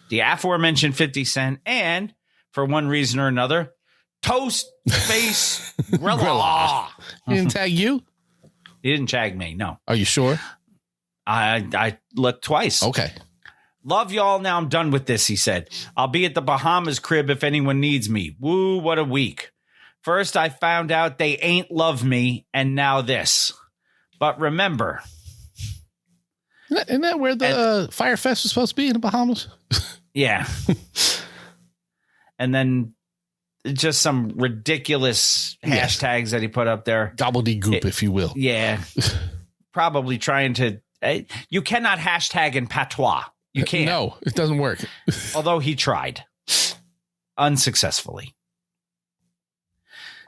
The aforementioned 50 Cent. And for one reason or another. Toast face Grilla. He didn't tag you? He didn't tag me, no. Are you sure? I looked twice. Okay. Love y'all. Now I'm done with this, he said. I'll be at the Bahamas crib if anyone needs me. Woo, what a week. First, I found out they ain't love me, and now this. But remember. Isn't that where the Fire Fest was supposed to be in the Bahamas? Yeah. And then just some ridiculous hashtags that he put up there. Gobbledygook, if you will. Yeah. Probably trying to. You cannot hashtag in patois. You can't. No, it doesn't work. Although he tried. Unsuccessfully.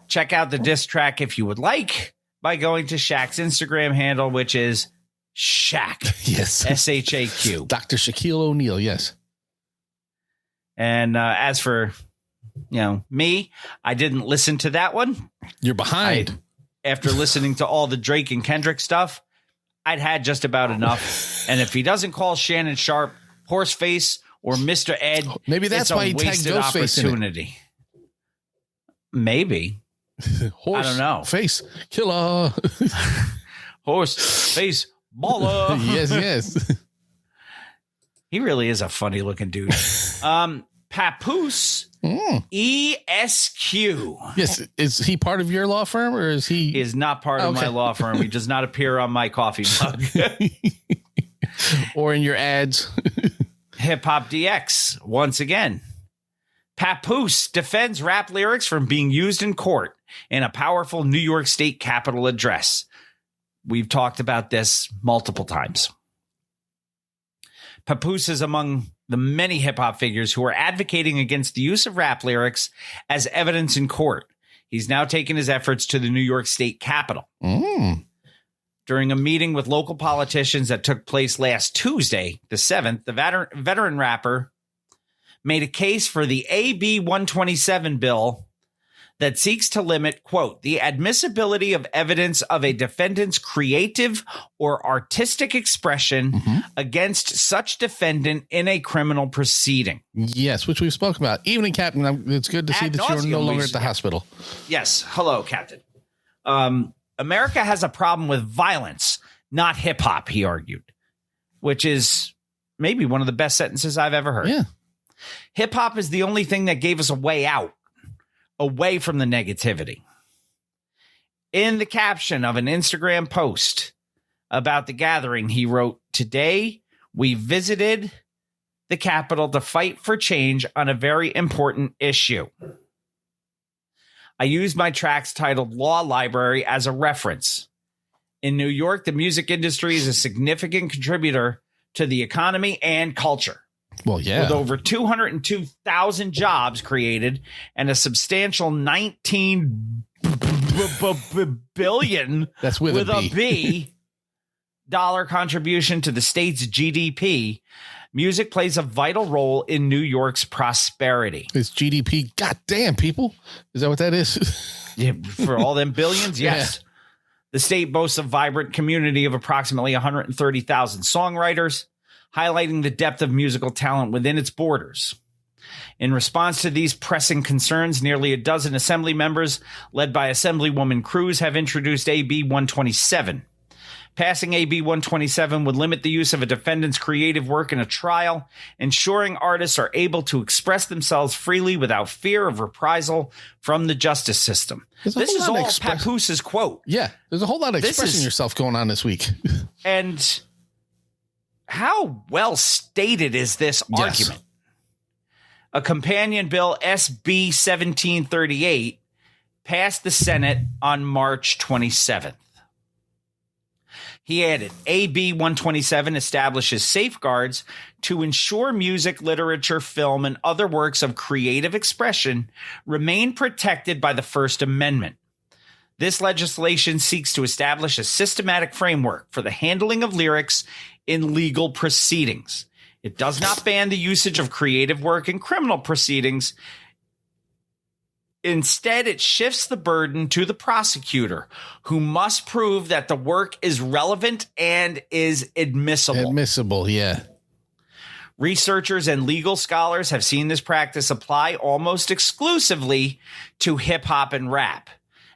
Check out the diss track if you would like by going to Shaq's Instagram handle, which is Shaq. Yes. SHAQ. Dr. Shaquille O'Neal, yes. And as for, me, I didn't listen to that one. You're behind. After listening to all the Drake and Kendrick stuff, I'd had just about enough. And if he doesn't call Shannon Sharp Horseface or Mr. Ed, maybe that's why he tagged Ghostface opportunity. Maybe. Horse, I don't know. Face killer. Horse face baller. Yes. He really is a funny looking dude. Papoose ESQ. Yes. Is he part of your law firm or is he? He is not part of my law firm. He does not appear on my coffee mug. Or in your ads. Hip Hop DX once again. Papoose defends rap lyrics from being used in court in a powerful New York State Capitol address. We've talked about this multiple times. Papoose is among the many hip-hop figures who are advocating against the use of rap lyrics as evidence in court. He's now taken his efforts to the New York State Capitol. During a meeting with local politicians that took place last Tuesday, the 7th, the veteran rapper made a case for the AB 127 bill that seeks to limit, quote, the admissibility of evidence of a defendant's creative or artistic expression against such defendant in a criminal proceeding. Yes, which we've spoken about. Evening, Captain. It's good to see that you're no longer at the hospital. Yes. Hello, Captain. America has a problem with violence, not hip hop, he argued, which is maybe one of the best sentences I've ever heard. Yeah. Hip hop is the only thing that gave us a way out, away from the negativity. In the caption of an Instagram post about the gathering, he wrote, "Today we visited the Capitol to fight for change on a very important issue. I used my tracks titled Law Library as a reference. In New York, the music industry is a significant contributor to the economy and culture. Well, yeah. With over 202,000 jobs created and a substantial 19 billion that's with a B dollar contribution to the state's GDP, music plays a vital role in New York's prosperity." It's GDP. Goddamn, people. Is that what that is? Yeah, for all them billions, yes. Yeah. The state boasts a vibrant community of approximately 130,000 songwriters, highlighting the depth of musical talent within its borders. In response to these pressing concerns, nearly a dozen assembly members, led by Assemblywoman Cruz, have introduced AB 127. Passing AB 127 would limit the use of a defendant's creative work in a trial, ensuring artists are able to express themselves freely without fear of reprisal from the justice system. This is all Papoose's quote. Yeah, there's a whole lot of expressing yourself going on this week. And how well stated is this argument? A companion bill, SB 1738, passed the Senate on March 27th. He added, AB 127 establishes safeguards to ensure music, literature, film, and other works of creative expression remain protected by the First Amendment. This legislation seeks to establish a systematic framework for the handling of lyrics in legal proceedings. It does not ban the usage of creative work in criminal proceedings. Instead, it shifts the burden to the prosecutor, who must prove that the work is relevant and is admissible. Admissible, yeah. Researchers and legal scholars have seen this practice apply almost exclusively to hip hop and rap.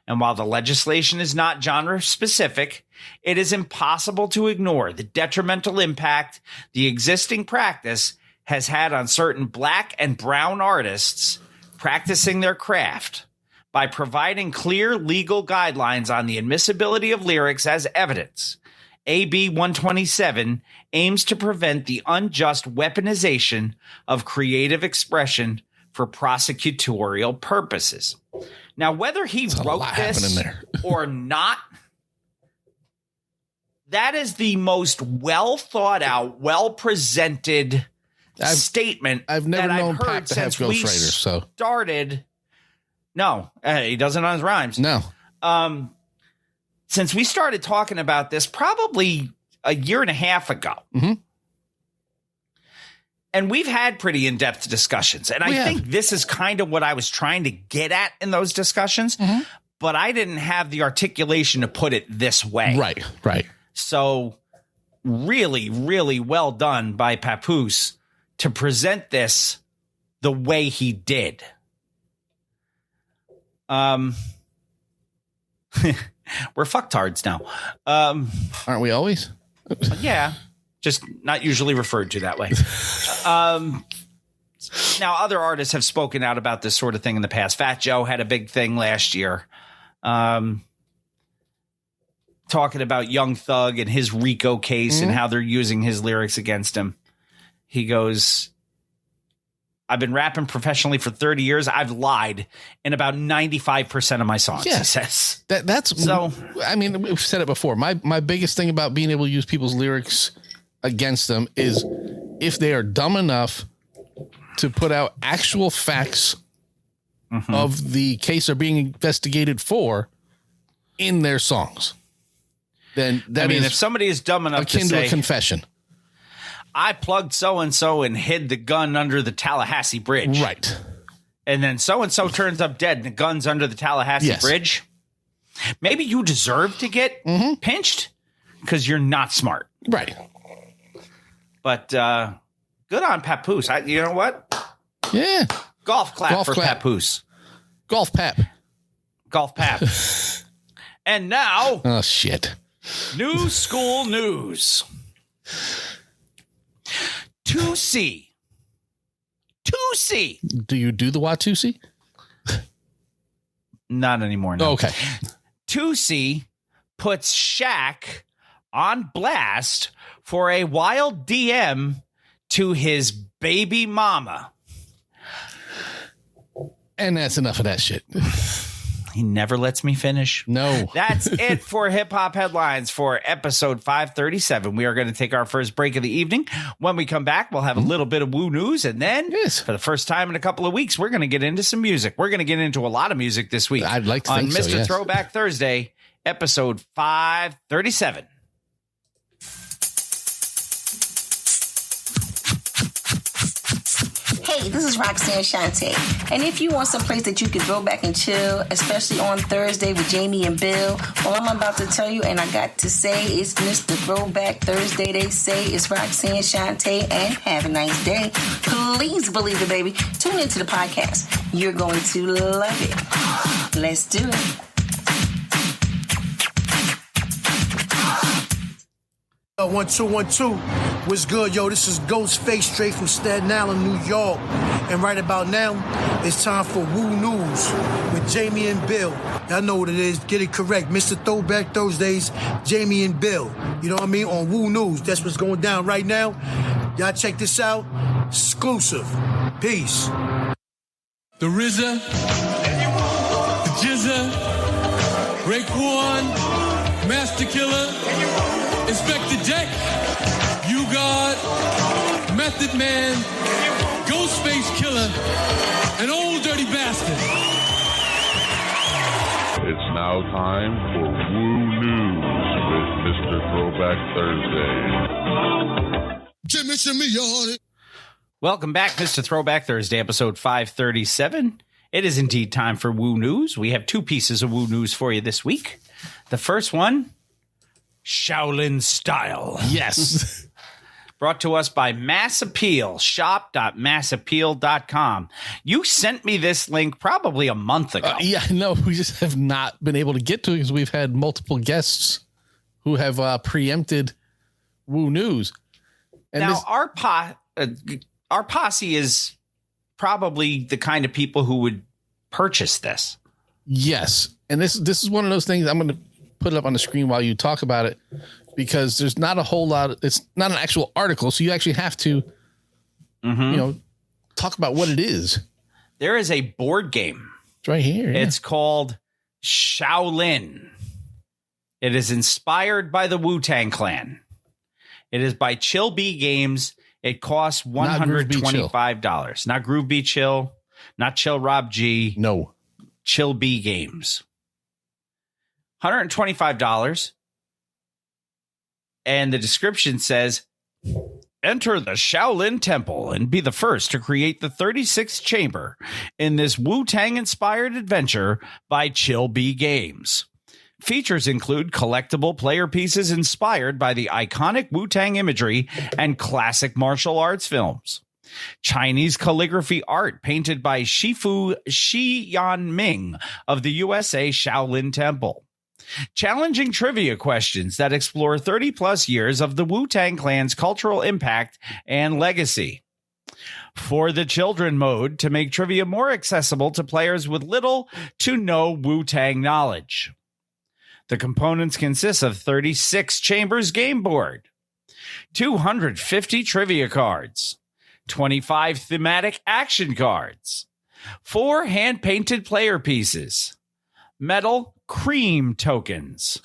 And while the legislation is not genre specific, it is impossible to ignore the detrimental impact the existing practice has had on certain black and brown artists practicing their craft by providing clear legal guidelines on the admissibility of lyrics as evidence. AB 127 aims to prevent the unjust weaponization of creative expression for prosecutorial purposes. Now, whether he wrote this or not, that is the most well thought out, well presented statement I've never known heard Pat to have ghostwriters. So started. No, he doesn't on his rhymes. No. Since we started talking about this probably a year and a half ago. Mm-hmm. And we've had pretty in-depth discussions. And I think this is kind of what I was trying to get at in those discussions. Mm-hmm. But I didn't have the articulation to put it this way. Right. So really, really well done by Papoose to present this the way he did. We're fucktards now. Aren't we always? Yeah, just not usually referred to that way. Now, other artists have spoken out about this sort of thing in the past. Fat Joe had a big thing last year, talking about Young Thug and his RICO case and how they're using his lyrics against him. He goes, I've been rapping professionally for 30 years. I've lied in about 95% of my songs, he says. That's so. I mean, we've said it before. My biggest thing about being able to use people's lyrics against them is if they are dumb enough to put out actual facts of the case they're being investigated for in their songs. Then that is, if somebody is dumb enough akin to a confession. I plugged so-and-so and hid the gun under the Tallahassee Bridge. Right. And then so-and-so turns up dead and the gun's under the Tallahassee Bridge. Maybe you deserve to get pinched because you're not smart. Right. But good on Papoose. You know what? Yeah. Golf clap for Papoose. Golf pap. And now. Oh, shit. New school news. 2C. Do you do the Watusi? Not anymore. No. Okay. 2C puts Shaq on blast for a wild DM to his baby mama. And that's enough of that shit. He never lets me finish. No. That's it for Hip Hop Headlines for episode 537. We are going to take our first break of the evening. When we come back, we'll have a little bit of woo news. And then for the first time in a couple of weeks, we're going to get into some music. We're going to get into a lot of music this week. I'd like to on think Mr. so, yes. Throwback Thursday, episode 537. Hey, this is Roxanne Shante. And if you want some place that you can throw back and chill, especially on Thursday with Jamie and Bill, well, I'm about to tell you, and I got to say, it's Mr. Throwback Thursday. They say it's Roxanne Shante, and have a nice day. Please believe it, baby. Tune into the podcast. You're going to love it. Let's do it. One, two. What's good, yo? This is Ghostface straight from Staten Island, New York. And right about now, it's time for Woo News with Jamie and Bill. Y'all know what it is. Get it correct. Mr. Throwback Thursdays, Jamie and Bill. You know what I mean? On Woo News. That's what's going down right now. Y'all check this out. Exclusive. Peace. The RZA, the Jizza, Raekwon, Master Killer, Inspector Jack, You God, Method Man, Ghostface Killer, and Old Dirty Bastard. It's now time for Woo News with Mr. Throwback Thursday. Shimmy, y'all. Welcome back, Mr. Throwback Thursday, episode 537. It is indeed time for Woo News. We have two pieces of Woo News for you this week. The first one, Shaolin Style. Yes. brought to us by Mass Appeal, shop.massappeal.com. You sent me this link probably a month ago. No, we just have not been able to get to it because we've had multiple guests who have preempted Woo News. And now, our posse is probably the kind of people who would purchase this. Yes. And this is one of those things. I'm going to put it up on the screen while you talk about it, because there's not a whole lot. It's not an actual article. So you actually have to, talk about what it is. There is a board game. It's right here. Yeah. It's called Shaolin. It is inspired by the Wu-Tang Clan. It is by Chill B Games. It costs $125. Not Groove B Chill, not Chill Rob G. No. Chill B Games. $125. And the description says, enter the Shaolin Temple and be the first to create the 36th chamber in this Wu-Tang inspired adventure by Chill B Games. Features include collectible player pieces inspired by the iconic Wu-Tang imagery and classic martial arts films. Chinese calligraphy art painted by Shifu Shi Yanming of the USA Shaolin Temple. Challenging trivia questions that explore 30-plus years of the Wu-Tang Clan's cultural impact and legacy. For the children mode to make trivia more accessible to players with little to no Wu-Tang knowledge. The components consist of 36 chambers game board, 250 trivia cards, 25 thematic action cards, 4 hand-painted player pieces, metal cream tokens,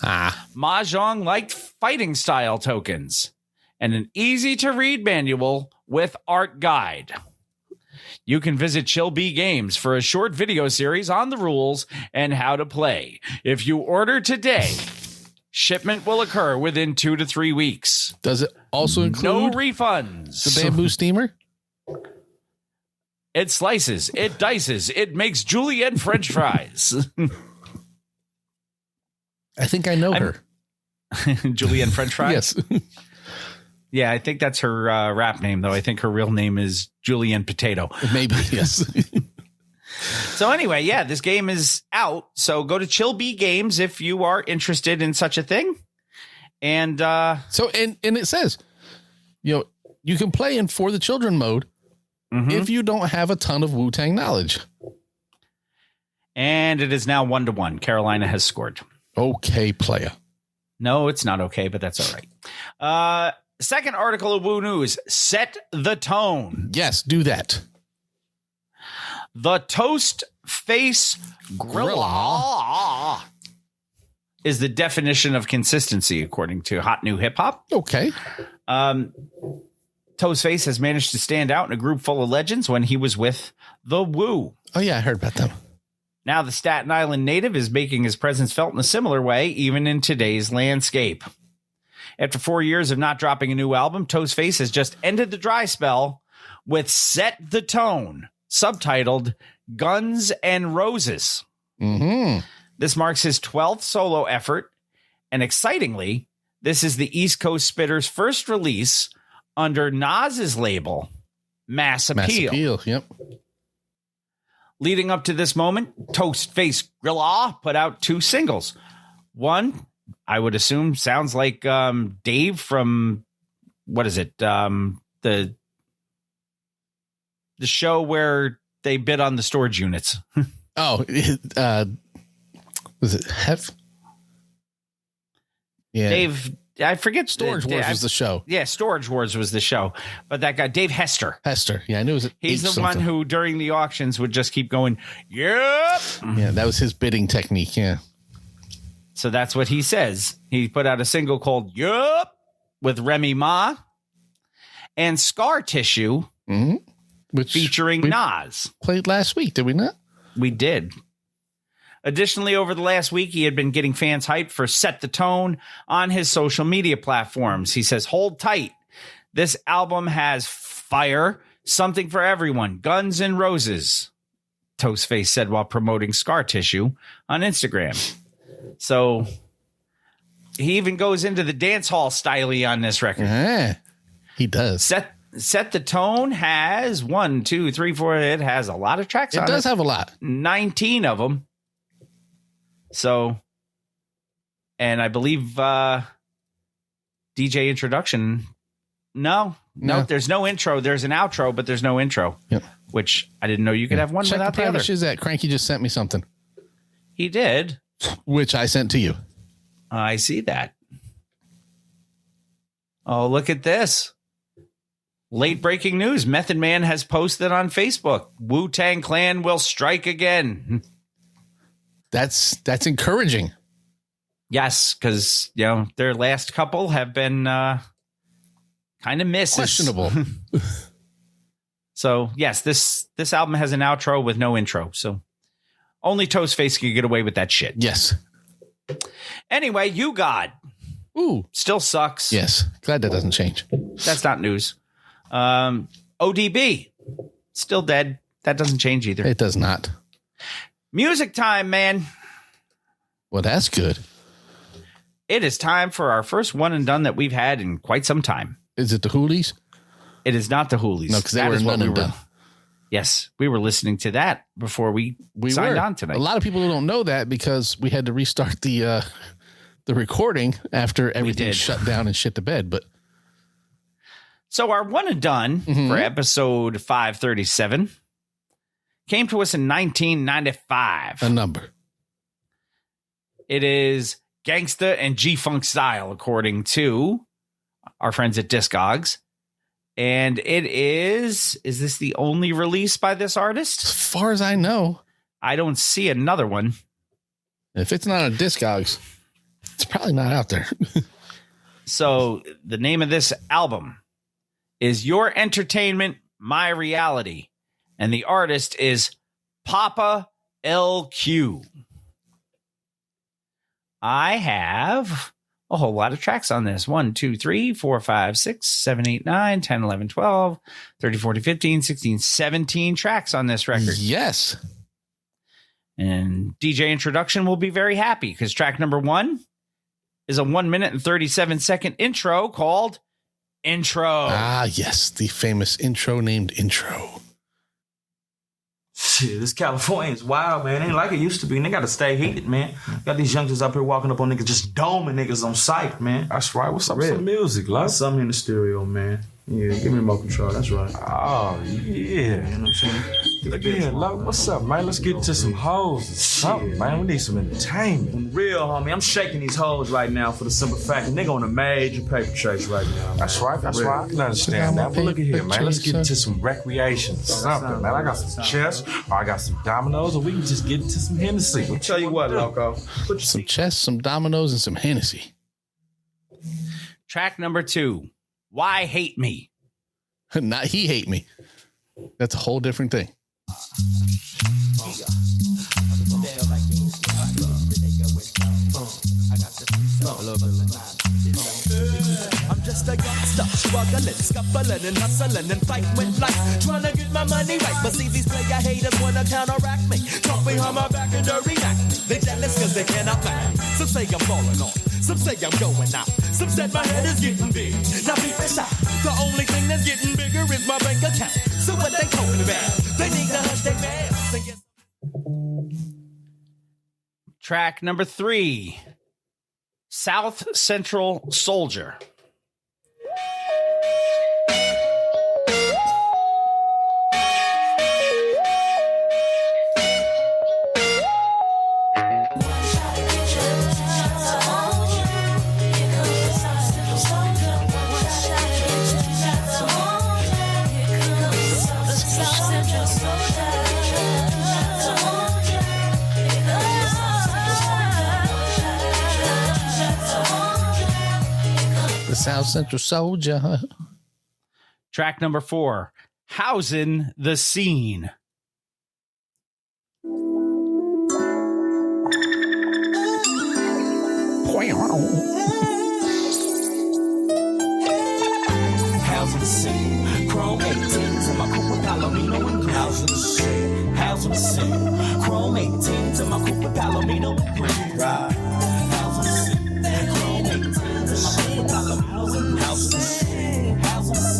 mahjong-like fighting style tokens, and an easy-to-read manual with art guide. You can visit Chill B Games for a short video series on the rules and how to play. If you order today, shipment will occur within 2 to 3 weeks. Does it also include no refunds? The bamboo steamer? It slices, it dices, it makes julienne French fries. I think I know her. Julienne French fries? Yes. Yeah, I think that's her rap name, though. I think her real name is Julienne Potato. Maybe, yes. So anyway, yeah, this game is out. So go to Chill B Games if you are interested in such a thing. And and it says, you can play in For the Children mode if you don't have a ton of Wu-Tang knowledge. And it is now 1-1. Carolina has scored. Okay, player. No, it's not okay, but that's all right. Second article of Woo News, set the tone. Yes, do that. The Toast Face Grilla is the definition of consistency, according to Hot New Hip Hop. Okay. Toast Face has managed to stand out in a group full of legends when he was with the Woo. Oh, yeah, I heard about them. Now the Staten Island native is making his presence felt in a similar way, even in today's landscape. After 4 years of not dropping a new album, Toastface has just ended the dry spell with Set the Tone, subtitled Guns N' Roses. Mm-hmm. This marks his 12th solo effort, and excitingly, this is the East Coast Spitter's first release under Nas's label, Mass Appeal. Mass Appeal, yep. Leading up to this moment, Toastface Grilla put out 2 singles. One, I would assume, sounds like Dave from, what is it? The show where they bid on the storage units. Was it Hef? Yeah. Dave, I forget. Storage Wars was the show. Yeah, Storage Wars was the show. But that guy, Dave Hester. Yeah, I knew it was. He's the one who, during the auctions, would just keep going, yep. Yeah, that was his bidding technique, yeah. So that's what he says. He put out a single called Yup with Remy Ma and Scar Tissue, which featuring Nas. Played last week, did we not? We did. Additionally, over the last week, he had been getting fans hyped for Set the Tone on his social media platforms. He says, hold tight. This album has fire, something for everyone, Guns N' Roses, Toastface said while promoting Scar Tissue on Instagram. So he even goes into the dance hall style on this record. He does. Set the Tone has 1, 2, 3, 4. It has a lot of tracks on it. It does have a lot. 19 of them. So, and I believe DJ Introduction. No, there's no intro. There's an outro, but there's no intro. Yep. Which I didn't know you could have one without the other. Is that Cranky just sent me something? He did. Which I sent to you. I see that. Oh, look at this. Late breaking news. Method Man has posted on Facebook. Wu-Tang Clan will strike again. That's encouraging. Yes, because their last couple have been kind of misses. Questionable. So yes, this album has an outro with no intro. So only Toastface can get away with that shit. Yes. Anyway, You God. Ooh. Still sucks. Yes. Glad that doesn't change. That's not news. ODB. Still dead. That doesn't change either. It does not. Music time, man. Well, that's good. It is time for our first one and done that we've had in quite some time. Is it the Hoolies? It is not the Hoolies. No, because they were none and done. Yes, we were listening to that before we signed on tonight. A lot of people don't know that because we had to restart the recording after everything shut down and shit to bed. But so our one and done for episode 537 came to us in 1995. A number. It is Gangsta and G-Funk Style, according to our friends at Discogs. And it is this the only release by this artist? As far as I know. I don't see another one. If it's not on Discogs, it's probably not out there. So the name of this album is Your Entertainment, My Reality. And the artist is Papa LQ. I have a whole lot of tracks on this. 1, 2, 3, 4, 5, 6, 7, 8, 9, 10, 11, 12, 13, 14, 15, 16, 17 tracks on this record. Yes. And DJ Introduction will be very happy because track number 1 is a 1 minute and 37 second intro called Intro. Ah, yes. The famous intro named Intro. Shit, this California's wild, man. Ain't like it used to be. And they got to stay heated, man. Got these youngsters up here walking up on niggas, just doming niggas on sight, man. That's right. What's up with some music, love? Something in the stereo, man. Yeah, give me the remote control. That's right. Oh, yeah. You know what I'm saying? Yeah, love, what's up, man? Let's get to some hoes or something, man. We need some entertainment. On the real, homie, I'm shaking these hoes right now for the simple fact that nigga on a major paper chase right now, man. That's right. I can understand that. But look at here, man. Let's get into some recreation or something, man. I got some chess, or I got some dominoes, or we can just get into some Hennessy. I'll tell you what, loco. Some chess, some dominoes, and some Hennessy. Track number 2, Why Hate Me? Not He Hate Me. That's a whole different thing. I'm just a youngster, struggling, scuffling, and hustling, and fighting with life, trying to get my money right. But see, these player haters wanna counteract me, talk behind my back and dirty act. They jealous cause they cannot back. Some say I'm falling off, some say I'm going out, some said my head is getting big. Now beat this out. The only thing that's getting bigger is my bank account. So what they talking about? They need to hush their mouths. Track number 3, South Central Soldier. South Central Soldier. Track number 4, Housing the Scene. Housing the scene, chrome 18s and my Cooper Palomino and green. Housing the scene, housing the scene, chrome 18s and my Cooper Palomino and green. Right. Housing the scene, chrome 18s and my Cooper Palomino and green. Housing the scene, housing the scene.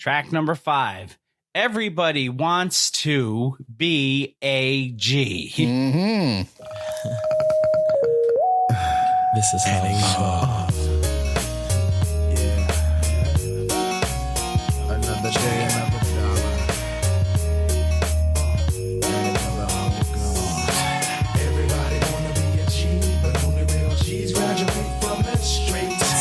Track number 5. Everybody wants to be a G. Mm-hmm. This is how it goes. Yeah. Another day, another dollar. Another $100. Everybody wanna be a G, but only real G's graduate from the streets.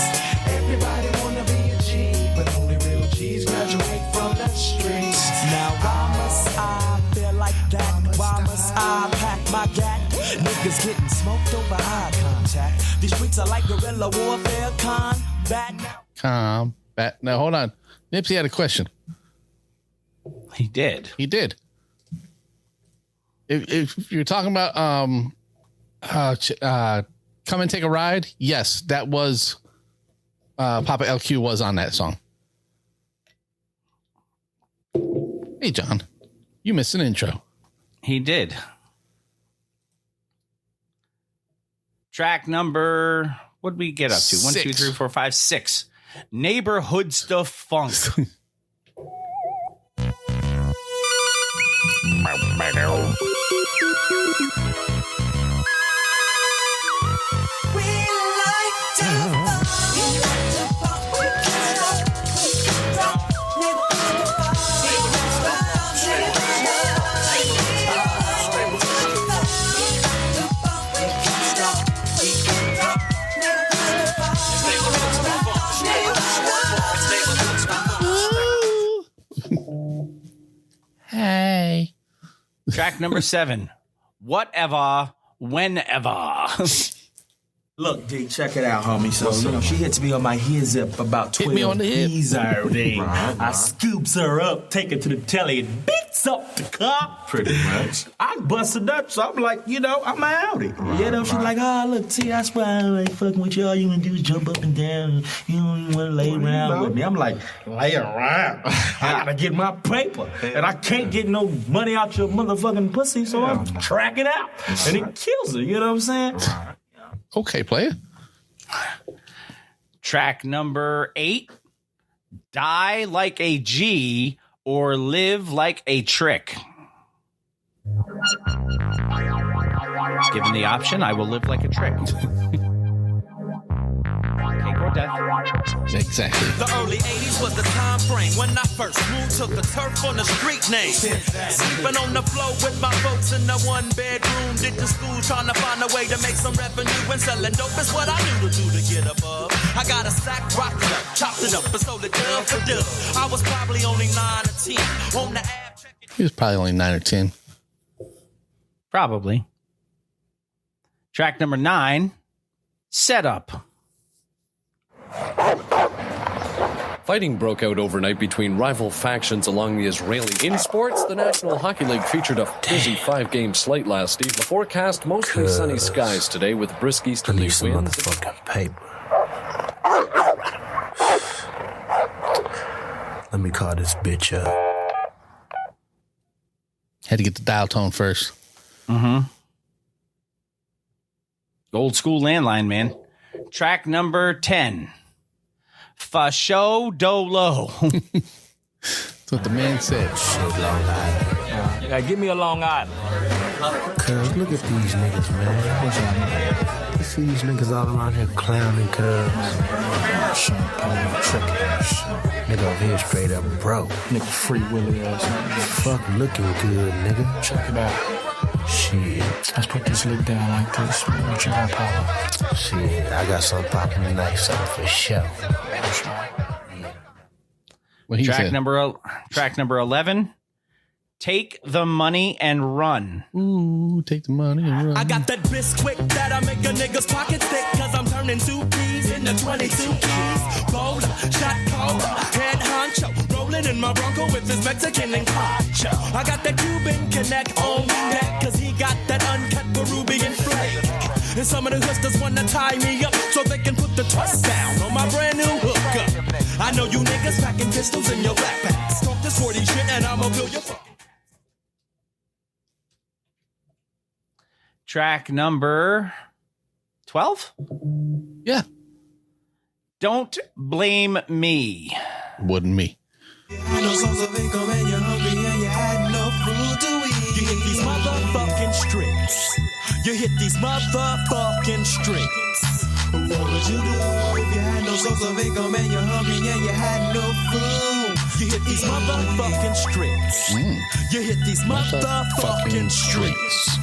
Everybody wanna be a G, but only real G's graduate from the streets. Now why must I feel like that? Why must I pack my gat? Niggas getting smoked over eye contact. These streets are like guerrilla warfare combat. Now hold on. Nipsey had a question. He did. If you're talking about Come and Take a Ride, yes, that was Papa LQ was on that song. Hey John, you missed an intro. He did. Track number, what did we get up to? 1, 2, 3, 4, 5, 6. Neighborhood Stuff Funk. Hey. Track number 7. Whatever, whenever. Look, D, check it out, homie. So, she hits me on my hip zip about 12 Hit me on the hip. Saturday. I scoops her up, take her to the telly, and beats up the cop. Pretty much. I busted up, so I'm like, I'm an Audi. She's like, look, T, I swear I ain't fucking with you. All you gonna do is jump up and down. You don't even want to lay around with me. I'm like, lay around? I gotta get my paper. And I can't get no money out your motherfucking pussy, so I'm tracking out. And it kills her, you know what I'm saying? Okay, player. Track number 8. Die like a G or live like a trick. Given the option, I will live like a trick. Cake or death. Exactly. The early 80s was the time frame when I first moved to the turf on the street name. Sleeping on the floor with my folks in the one bedroom. Did the school trying to find a way to make some revenue. And selling dope is what I knew to do to get above. I got a sack, rocked it up, chopped it up, and sold it dub for dub. I was probably only 9 or 10. On the app, He was probably only 9 or 10. Probably. Track number 9. Setup. Fighting broke out overnight between rival factions along the Israeli. In sports, the National Hockey League featured a busy 5-game slate last evening. The forecast, mostly sunny skies today with brisk easterly winds. Motherfucking paper. Let me call this bitch up. Had to get the dial tone first. Mm-hmm. Old school landline, man. Track number 10. Fa show dolo. That's what the man said. Yeah, give me a Long Island. Cuz, look at these niggas, man. What's wrong? You see these niggas all around here clowning, cuz. Nigga over here straight up broke. Nigga free willy ass. Fuck looking good, nigga. Check it out. Shit. Let's put this lick down like this. What you got poppin'? Shit, I got something popping tonight, something for sure. What he Track said. number 11. Take the money and run. Ooh, take the money and run. I got that bisquick that'll make a nigga's pocket thick. Cause I'm turning 2 P's into 22 keys. Bowler, shot caller, head honcho. Rolling in my Bronco with his Mexican and concho. I got that Cuban connect on neck. Cause he got that uncut Peruvian flake. And some of the hustlers wanna tie me up so they can put the twist down on my brand new hookup. I know you niggas packing pistols in your backpacks. Talk this 40 shit and I'ma build your fucking. Track number 12. Yeah. Don't blame me. Wouldn't me. No source of income and you're hungry and you had no food to eat. You hit these motherfucking streets. You hit these motherfucking streets. What would you do if you had no source of income and you're hungry and you had no food? You hit these motherfucking streets. You hit these motherfucking streets.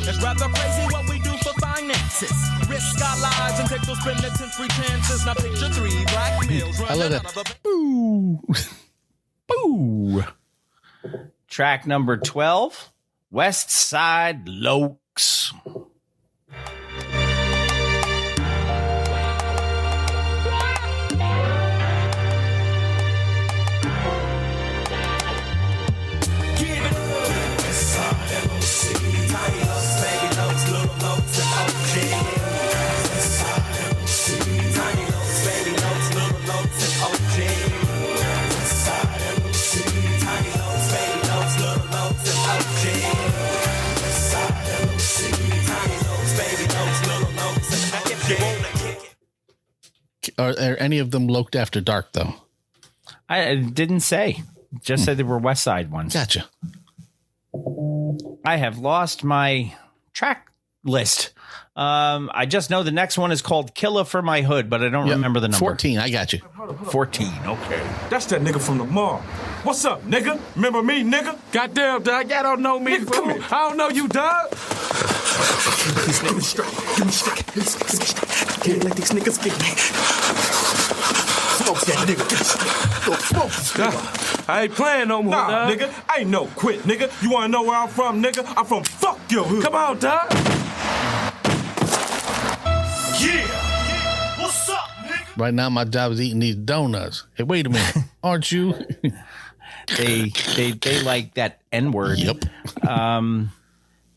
It's rather crazy what we do for finances. Risk our lives and take those penitentiary chances. Now picture 3 black males. I love that. Boo. Boo. Track number 12, West Side Lokes. Are any of them loked after dark, though? I didn't say. Just said they were West Side ones. Gotcha. I have lost my track list. I just know the next one is called Killer for My Hood, but I don't remember the number. 14, I got you. 14, okay. That's that nigga from the mall. What's up, nigga? Remember me, nigga? Goddamn, dog. Y'all don't know me, Nigga, fool. come here. I don't know you, dog. Give me straight. Give me straight. Can't let these niggas get me. Smoke that nigga. Go smoke this nigga. I ain't playing no more, Nah, dog. nigga. I ain't no quit, nigga. You wanna know where I'm from, nigga? I'm from fuck your hood. Come on, dog. Yeah. What's up, nigga? Right now, my job is eating these donuts. Hey, wait a minute. Aren't you? They like that N-word. Yep.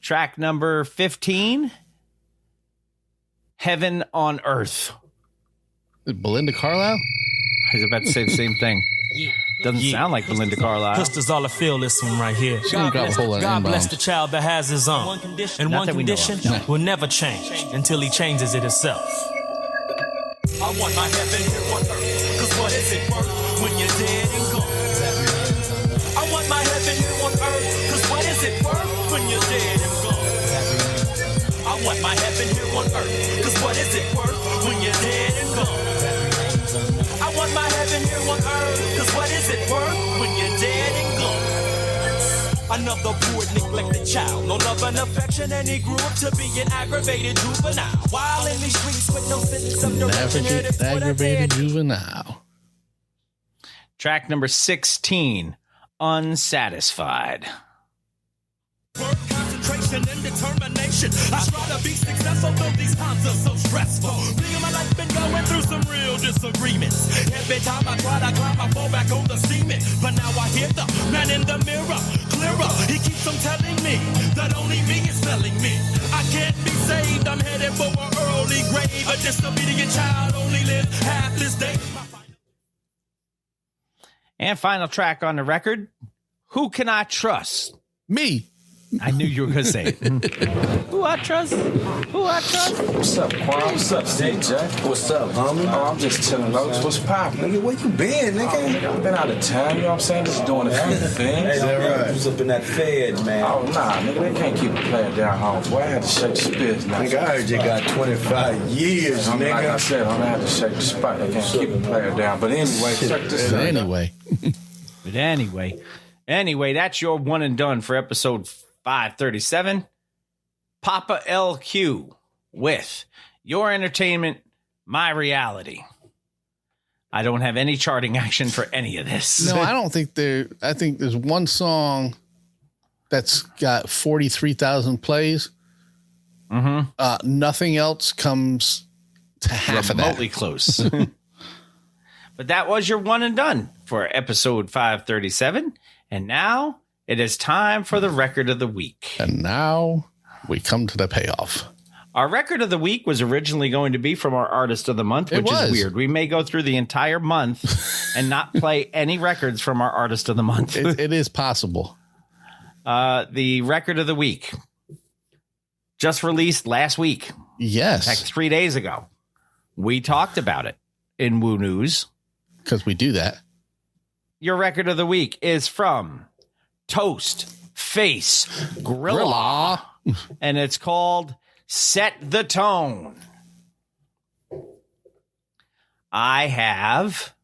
Track number 15, Heaven on Earth. Belinda Carlisle? I was about to say the same thing. Doesn't sound like Belinda Carlisle. Pistol's all I feel, this one right here. God bless the child that has his own. And one condition will never change until he changes it himself. I want my heaven here on earth. Cause what is it worth when you're dead and gone? I want my heaven here on earth. Cause what is it worth when you're dead and gone? I want my heaven here on earth. Cause what is it worth when you're dead and gone? I want my heaven here on earth. Cause what is it worth when you're dead and gone? Another poor neglected child, no love and affection, and he grew up to be an aggravated juvenile. While in these streets with no sense of direction, Aggravated juvenile. Track number 16, Unsatisfied. Concentration and determination. I try to be successful, though these times are so stressful. Me and my life been going through some real disagreements. Every time I try to climb, I fall back on the cement. But now I hear the man in the mirror clearer. He keeps on telling me that only me is failing me. I can't be saved. I'm headed for an early grave. A disobedient child only lives half this day. And final track on the record, Who Can I Trust? Me. I knew you were going to say it. Who I trust? Who I trust? What's up, Quan? What's up, DJ? What's up, homie? Oh, I'm just chilling, Lokes. What's poppin'? Nigga, where you been, nigga? I've been out of town, you know what I'm saying? Just doing a few things. Right. Who's up in that Fed, man? Oh, nah, nigga, they can't keep a player down home. Boy, I had to shake the spits now. Nigga, I heard you got 25 years, nigga. Like I said, I'm gonna have to shake the spot. They can't keep a player down. But anyway, check this out. Anyway, that's your one and done for episode 537. Papa LQ with Your Entertainment, My Reality. I don't have any charting action for any of this. No, I don't think I think there's one song that's got 43,000 plays. Mm-hmm. Nothing else comes to half of that. Remotely close. But that was your one and done for episode 537. And now it is time for the record of the week. And now we come to the payoff. Our record of the week was originally going to be from our artist of the month, which is weird. We may go through the entire month and not play any records from our artist of the month. It is possible. The record of the week just released last week. Yes. Like 3 days ago. We talked about it in Woo News. Because we do that. your record of the week is from Toast Face Grilla, and it's called Set the Tone. I have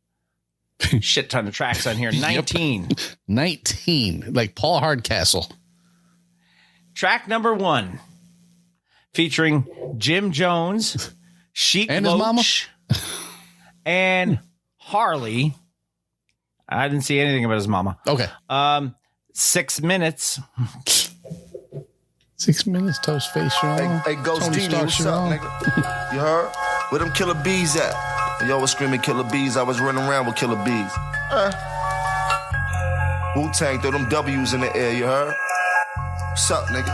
shit ton of tracks on here. 19. 19, like Paul Hardcastle. Track number 1, featuring Jim Jones, Sheik and Loach, his mama, and Harley. I didn't see anything about his mama. Okay. 6 minutes. 6 minutes, Toast Face, y'all. Hey, Ghost Tony Dini, Stark, what's y'all. up, nigga? You heard? Where them killer bees at? Y'all was screaming killer bees. I was running around with killer bees. Wu-Tang, throw them W's in the air, you heard? What's up, nigga?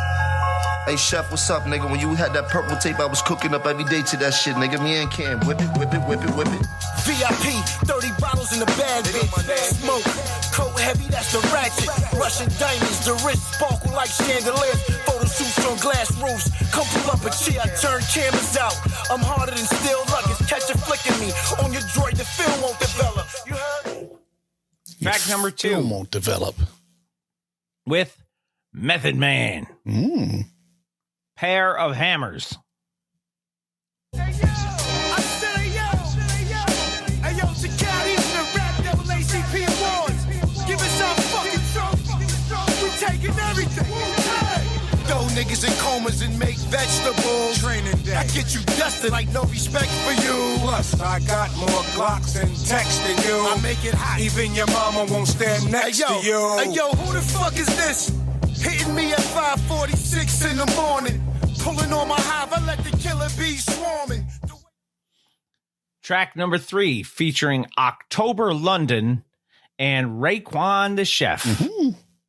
Hey, Chef, what's up, nigga? When you had that purple tape, I was cooking up every day to that shit, nigga. Me and Cam, whip it, whip it, whip it, whip it. VIP, 30 bottles in the bag, bitch. Smoke, coat heavy, that's the ratchet. Russian diamonds, the wrist sparkle like chandeliers. Photo shoots on glass roofs. Come pull up a chair, I turn cameras out. I'm harder than steel luggage. Catch a flick in me. On your droid, the film won't develop. You heard? Track number 2. Film won't develop. With Method Man. Pair of Hammers. Niggas in comas and make vegetables. Training day. I get you dusted like no respect for you. Plus, I got more Glocks and texts than you. I make it hot. Even your mama won't stand next to you. Hey, yo, who the fuck is this? Hitting me at 5:46 in the morning. Pulling on my hive, I let the killer bees swarming. Track number 3, featuring October London and Raekwon the Chef.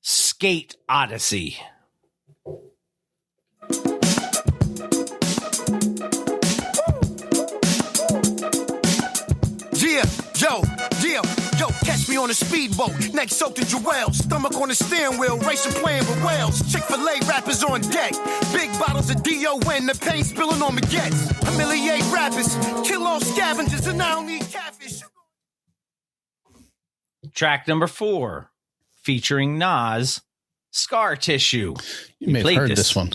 Skate Odyssey. Yo, catch me on a speedboat, neck soaked in Jewel, stomach on the steering wheel, racing playing with whales. Chick-fil-A rappers on deck, big bottles of D.O.N., the paint spilling on baguettes. Humiliate rappers, kill all scavengers, and I don't need catfish. Track number 4, featuring Nas, Scar Tissue. You may have heard this one.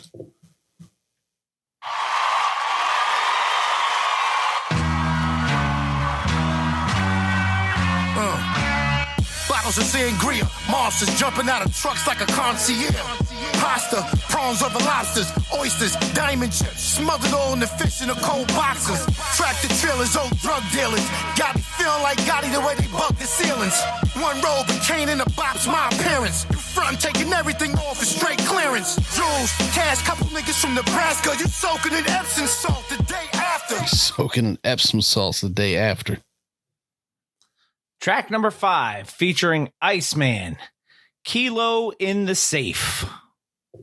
Bottles of sangria, monsters jumping out of trucks like a concierge. Pasta, prawns over lobsters, oysters, diamond chips, smothered all in the fish in the cold boxes. Tractor trailers, old drug dealers, got me feeling like Gotti the way they bug the ceilings. One robe and cane in the box, my appearance. You front taking everything off for straight clearance. Jewels, cash, couple niggas from Nebraska, you soaking in Epsom salt the day after. Soaking in Epsom salts the day after. Track number 5, featuring Iceman, Kilo in the Safe. Yo,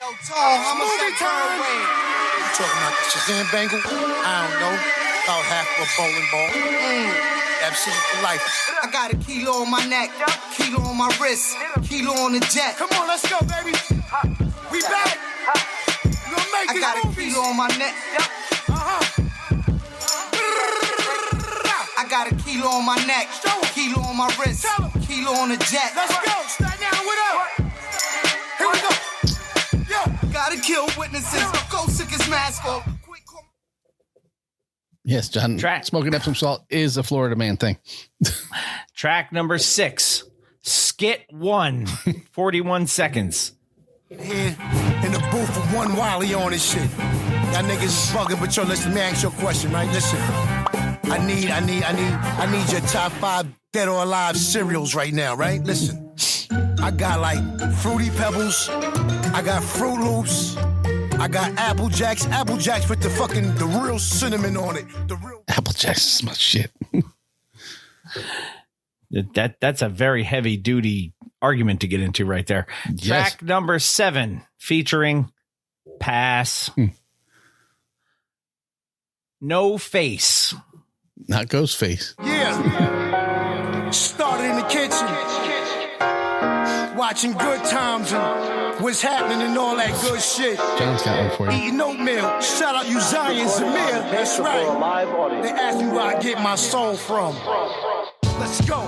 Tall, how much that turn weight? You talking about the Shazam bangle? I don't know. About half of a bowling ball. Absolute for life. I got a kilo on my neck, kilo on my wrist, kilo on the jet. Come on, let's go, baby. We back. You gonna make I got a kilo on my neck. I got a kilo on my neck, kilo on my wrist, kilo on the jet. Let's go. Stand down, what up? Here we go. Yo, gotta kill witnesses. Go sick his mask off. Yes, John. Smoking Epsom salt is a Florida man thing. Track number 6, Skit 1, 41 seconds. Here in the booth with one Wally on this shit. Y'all niggas is bugging, but yo, listen, let me ask you a question, right? Listen. I need your top 5 dead or alive cereals right now, right? Listen, I got like Fruity Pebbles, I got Fruit Loops, I got Apple Jacks with the real cinnamon on it. The real Apple Jacks is my shit. That's a very heavy duty argument to get into right there. Yes. Track number 7, featuring Pass. No Face. Not Ghostface. Yeah. Started in the kitchen, watching Good Times and what's happening and all that good shit. John's got one for you. Eating oatmeal. Shout out you Zion Zamir. That's right. They asked me where I get my soul from. Let's go.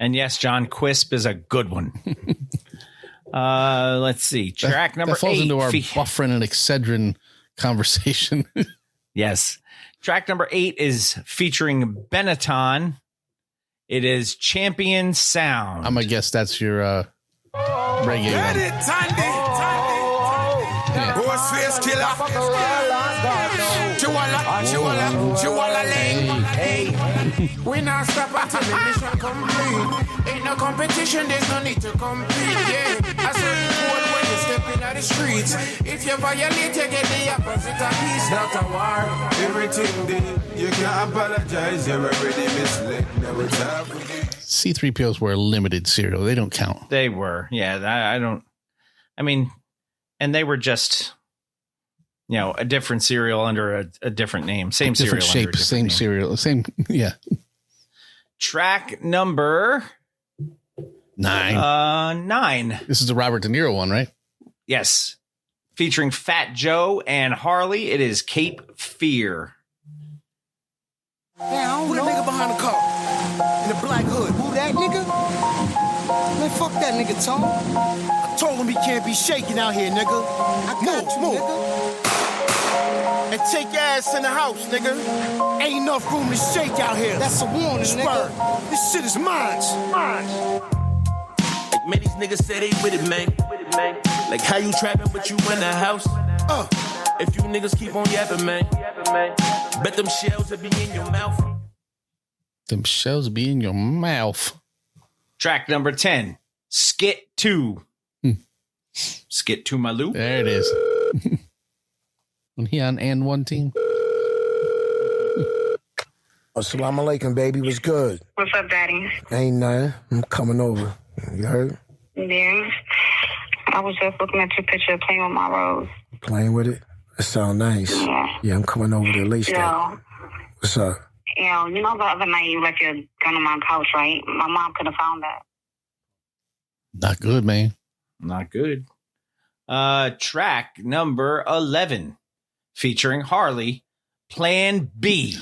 And yes, John, Quisp is a good one. Let's see. Track number 8. That falls into our Buffrin and Excedrin conversation. Yes. Track number 8 is featuring Benetton. It is Champion Sound. I'm going to guess that's your reggae We not stop until the mission complete. Ain't no competition, there's no need to compete. Yeah, I said when you step in the streets. If you violate, you get the opposite of peace. Not a war, everything did. You can't apologize, you're already misled. Never time. C-3POs were a limited cereal. They don't count. They were. Yeah, I don't. I mean, and they were just, a different cereal under a different name. Same cereal. Different shape, same cereal. Same, yeah. Track number 9. 9. This is the Robert De Niro one, right? Yes. Featuring Fat Joe and Harley. It is Cape Fear. Yeah, who the nigga behind the car? In the black hood. Who that nigga? Man, fuck that nigga, Tom. I told him he can't be shaking out here, nigga. I got you, nigga. And take your ass in the house, nigga. Ain't enough room to shake out here. That's a warning, nigga. This shit is mine. Like, man, these niggas say they with it, man. Like, how you trapping, but you in the house? If you niggas keep on yapping, man. Bet them shells will be in your mouth. Them shells be in your mouth. Track number 10. Skit 2. Skit 2, my Lou. There it is. When he on and one team. Assalamu alaikum, baby. What's good? What's up, Daddy? Ain't nothing. I'm coming over. You heard? Yeah. I was just looking at your picture playing with my rose. Playing with it? That sound nice. Yeah, I'm coming over to lace that. What's up? You know the other night you left your gun on my couch, right? My mom could have found that. Not good, man. Not good. Track number 11. Featuring Harley, Plan B.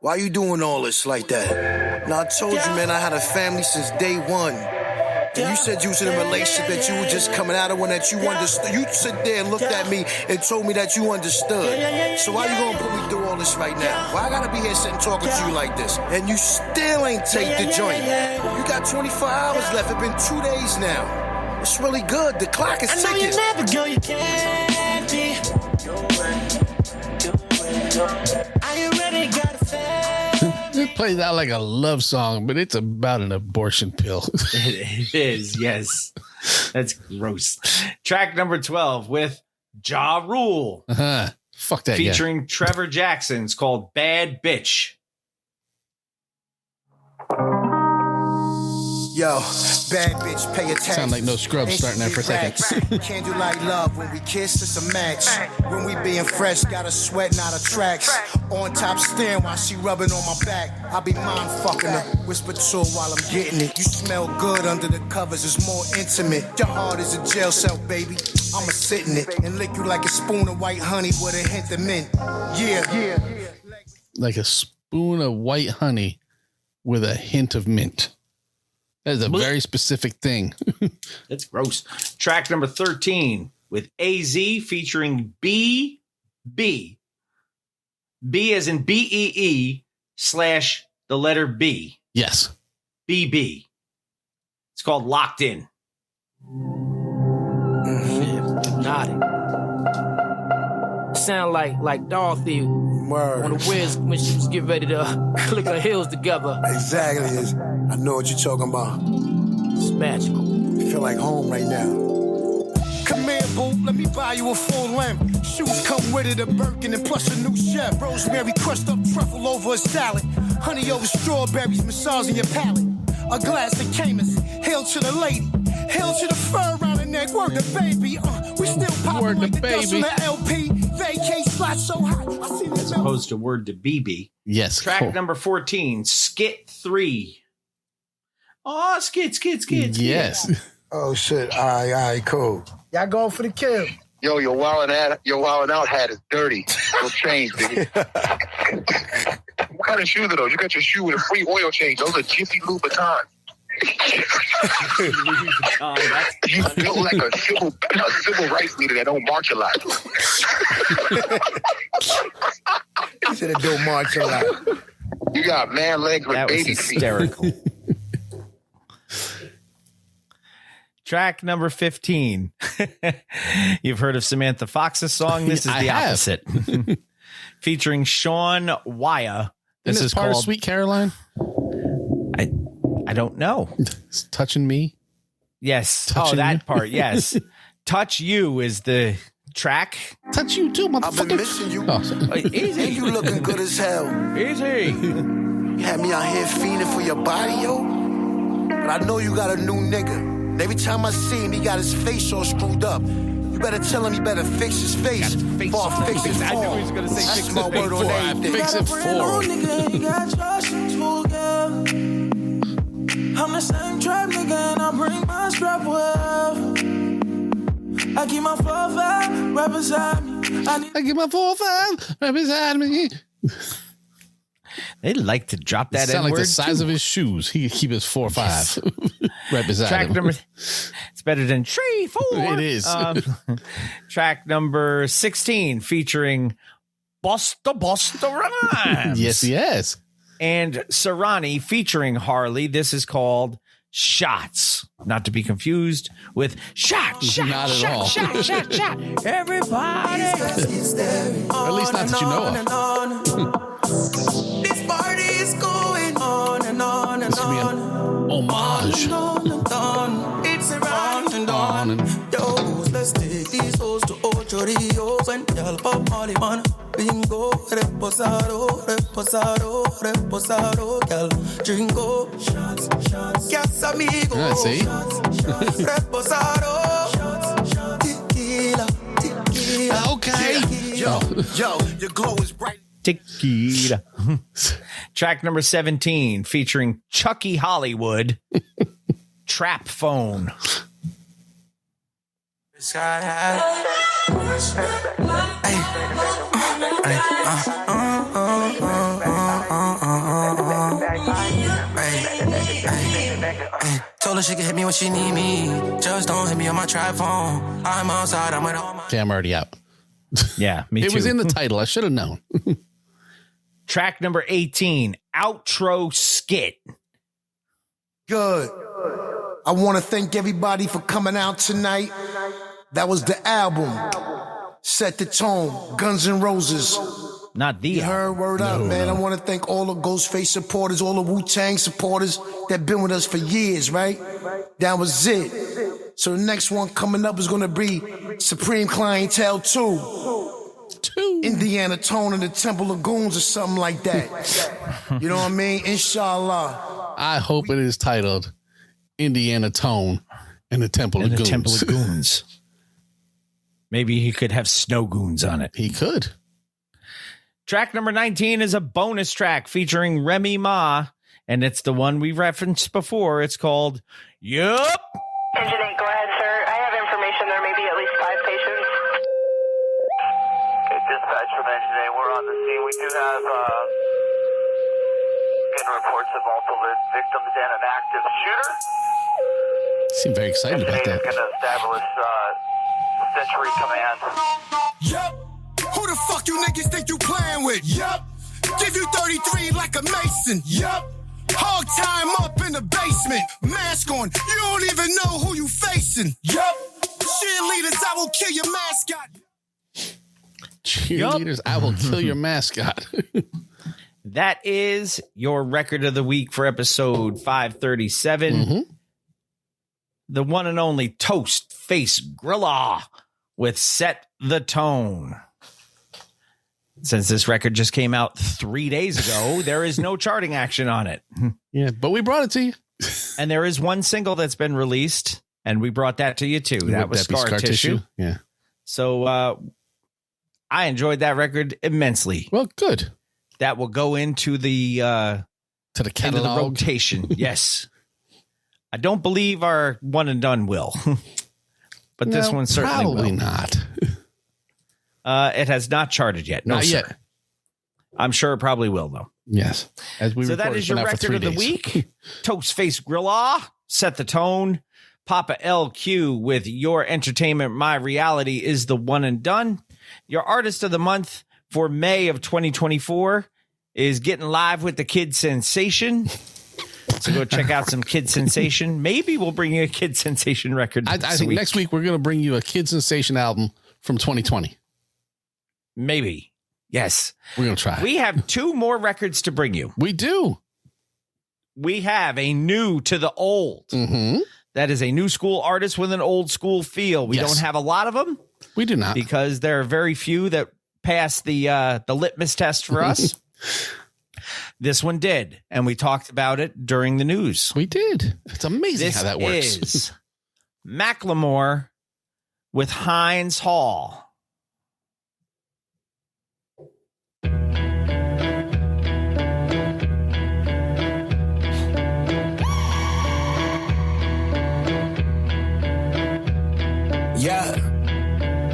Why you doing all this like that? Now, I told you, man, I had a family since day one. And you said you was in a relationship that you were just coming out of one that you understood. You sit there and looked at me and told me that you understood. So why you gonna put me through all this right now? Why I gotta be here sitting talking to you like this? And you still ain't take the joint. You got 24 hours left. It's been 2 days now. It's really good. The clock is ticking. I know you never go, you can't be. Are you ready? Got a fan? It plays out like a love song, but it's about an abortion pill. It is, yes. That's gross. Track number 12 with Ja Rule. Fuck that. Featuring Trevor Jackson. It's called Bad Bitch. Yo, bad bitch, pay attention. Sound like No Scrubs starting there for a second. Candlelight love, when we kiss, it's a match. When we being fresh, got a sweat, not a tracks. On top stand while she rubbing on my back. I be mind fucking her, whisper to her while I'm getting it. You smell good under the covers, it's more intimate. Your heart is a jail cell, baby. I'ma sit in it and lick you like a spoon of white honey with a hint of mint. Yeah. Like a spoon of white honey with a hint of mint. That is a very specific thing. That's gross. Track number 13 with AZ featuring B as in BEE / the letter B. Yes. BB. It's called Locked In. Naughty. Sound like Dorothy on the Wiz when she was getting ready to click her heels together. Exactly. I know what you're talking about. It's magical. I feel like home right now. Come here, boo, let me buy you a full lamp. Shoes come with it, a Birkin and plus a new chef. Rosemary crushed up truffle over a salad. Honey over strawberries, massaging your palate. A glass of Camus, hail to the lady. Hail to the fur around the neck, word the baby. We still popping like the dust on the LP. Vacate slot so hot. I see as opposed to word to BB. Yes. Track number 14, Skit 3. Oh, skit. Yes. Oh shit. All right, cool. Y'all going for the kill. Yo, your wildin' out hat is dirty. It'll change, baby. kind of shoes are those? You got your shoe with a free oil change. Those are Jiffy Louboutin. You look like a civil rights leader that don't march a lot. He said it don't march a lot. You got man legs with baby feet. Hysterical. Track number 15. You've heard of Samantha Fox's song. This is the opposite. Featuring Sean Waya. This is part called of Sweet Caroline. I don't know. It's Touching Me. Yes. Touching that You. part. Yes. Touch You is the track. Touch You too, motherfucker. I've been missing you. Easy. And you looking good as hell. Easy. You had me out here fiending for your body, yo. But I know you got a new nigga. And every time I see him, he got his face all screwed up. You better tell him he better fix his face. Before I fix it for him. I knew he was going to say That's fix my his word on face. everything. Fix it for him. I'm the same trap nigga and I bring my strap well. I keep my 4-5 right beside me. I keep my 4-5 right beside me. They like to drop that sound like the N-word, size too. of his shoes. He keep his 4-5 right beside Track him. number, it's better than 3, 4. It is. Track number 16 featuring Busta Rhymes. Yes. And Serrani featuring Harley. This is called Shots. Not to be confused with Shot. Not at all. Shot. Everybody. At least not that you know of. This party is going on and on and on. Homage. It's around and on. Yo, let's take these hoes to Ocho Rios and y'all pop Molly man. Bingo, reposado, gal. Dringo, shots, yes, amigo. Yeah, see? Reposado, tequila. Okay. Yo, your glow is bright. Tequila. Track number 17 featuring Chucky Hollywood. Trap Phone. Told her she could hit me when she need me. Just don't hit me on my trap phone. I'm outside, I'm with all my... Okay, I'm already out. Yeah, me too. It was in the title. I should have known. Track number 18, Outro Skit. Good. I want to thank everybody for coming out tonight. That was the album. Set the tone. Guns N' Roses. Not the You heard word up, man. I want to thank all the Ghostface supporters, all the Wu-Tang supporters that been with us for years, right? That was it. So the next one coming up is going to be Supreme Clientele 2. Indiana Tone and the Temple of Goons or something like that. You know what I mean? Inshallah. I hope it is titled Indiana Tone and the Temple of Goons. Temple of Goons. Maybe he could have Snow Goons on it. He could. Track number 19 is a bonus track featuring Remy Ma, and it's the one we referenced before. It's called Yup. Engine 8, go ahead, sir. I have information there may be at least 5 patients. Okay, dispatch from Engine 8, we're on the scene. We do have getting reports of multiple victims and an active shooter. Seem very excited about that. Going to establish Century Command. Yup. Who the fuck you niggas think you playing with? Yup. Give you 33 like a Mason. Yup. Hog time up in the basement. Mask on. You don't even know who you facing. Yup. Cheerleaders, I will kill your mascot. Cheerleaders, I will kill your mascot. That is your record of the week for episode 537. Mm-hmm. The one and only Toast Face Grilla with Set the Tone. Since this record just came out 3 days ago, there is no charting action on it. Yeah, but we brought it to you. And there is one single that's been released, and we brought that to you too. That was Scar Tissue. Yeah. So I enjoyed that record immensely. Well, good. That will go into the catalog rotation. Yes. I don't believe our one and done will, but this one certainly probably will. Not. It has not charted yet. No, Not sir. yet. I'm sure it probably will though. Yes. As we so that is your record of the week. Toast Face Grilla, Set the Tone. Papa LQ with Your Entertainment, My Reality is the one and done. Your artist of the month for May of 2024 is Getting Live with the Kid Sensation. So go check out some Kid Sensation. Maybe we'll bring you a Kid Sensation record. I think next week we're going to bring you a Kid Sensation album from 2020. Maybe. Yes. We're going to try. We have 2 more records to bring you. We do. We have a new to the old. Mm-hmm. That is a new school artist with an old school feel. We don't have a lot of them. We do not. Because there are very few that pass the litmus test for us. This one did, and we talked about it during the news. We did. It's amazing how that works. This is Macklemore with Heinz Hall. Yeah.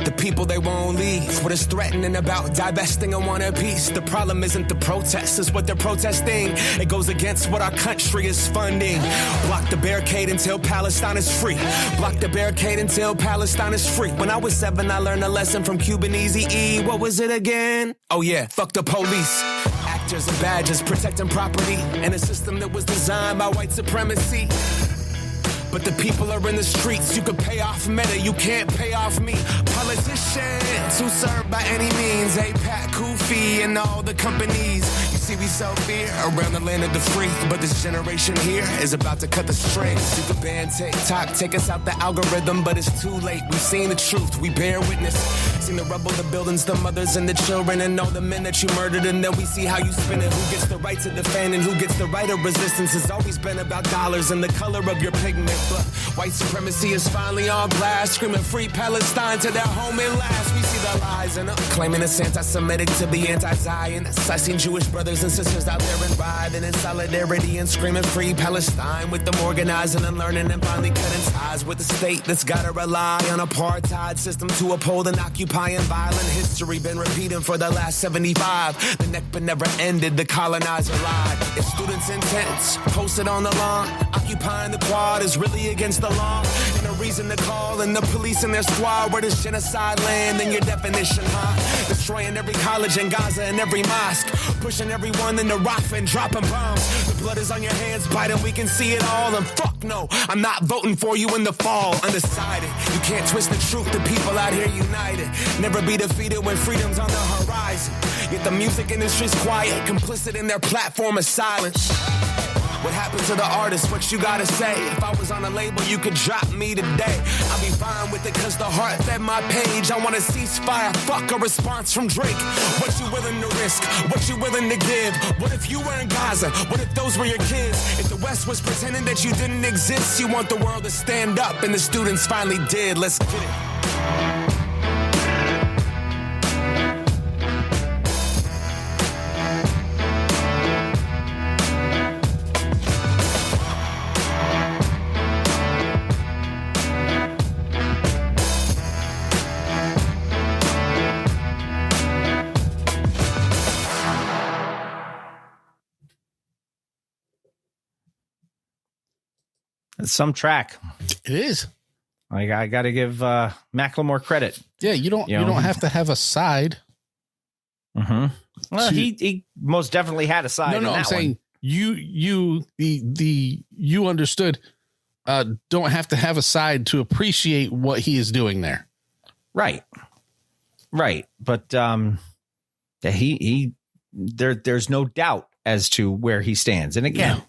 The people they won't leave. What is threatening about divesting and want a piece? The problem isn't the protest, it's what they're protesting. It goes against what our country is funding. Block the barricade until Palestine is free. Block the barricade until Palestine is free. When I was 7, I learned a lesson from Cuban Eazy-E. What was it again? Oh yeah, fuck the police. Actors and badges protecting property in a system that was designed by white supremacy. But the people are in the streets. You can pay off Meta, you can't pay off me. Politicians who serve by any means. APAC, Kofi, and all the companies. You see, we sell fear around the land of the free. But this generation here is about to cut the strings. You can ban TikTok, take us out the algorithm, but it's too late. We've seen the truth, we bear witness. Seen the rubble, the buildings, the mothers, and the children, and all the men that you murdered. And then we see how you spin it. Who gets the right to defend and who gets the right of resistance? It's always been about dollars and the color of your pigment. But white supremacy is finally on blast, screaming free Palestine to their home at last. We see the lies and claiming it's anti-Semitic to be anti-Zionist. I seen Jewish brothers and sisters out there and riding in solidarity and screaming free Palestine, with them organizing and learning and finally cutting ties with the state that's gotta rely on apartheid system to uphold and occupying violent history. Been repeating for the last 75. The Nakba never ended, the colonizer lied. If students' intents posted on the lawn, occupying the quad is really against the law. And a reason to call in the police and their squad. Where does genocide land in your definition, huh? Destroying every college in Gaza and every mosque. Pushing everyone into Rafah and dropping bombs. The blood is on your hands, Biden, we can see it all. And fuck no, I'm not voting for you in the fall. Undecided, you can't twist the truth. The people out here united. Never be defeated when freedom's on the horizon. Yet the music industry's quiet, complicit in their platform of silence. What happened to the artist? What you gotta say? If I was on a label, you could drop me today. I'll be fine with it cause the heart fed my page. I want a ceasefire, fuck a response from Drake. What you willing to risk? What you willing to give? What if you were in Gaza? What if those were your kids? If the West was pretending that you didn't exist, you want the world to stand up and the students finally did. Let's get it. Some track. It is. I got to give Macklemore credit. Yeah, you don't have to have a side. Mm-hmm. Well, he most definitely had a side. No, I'm saying you understood. Don't have to have a side to appreciate what he is doing there. Right. But there's no doubt as to where he stands. And again. Yeah.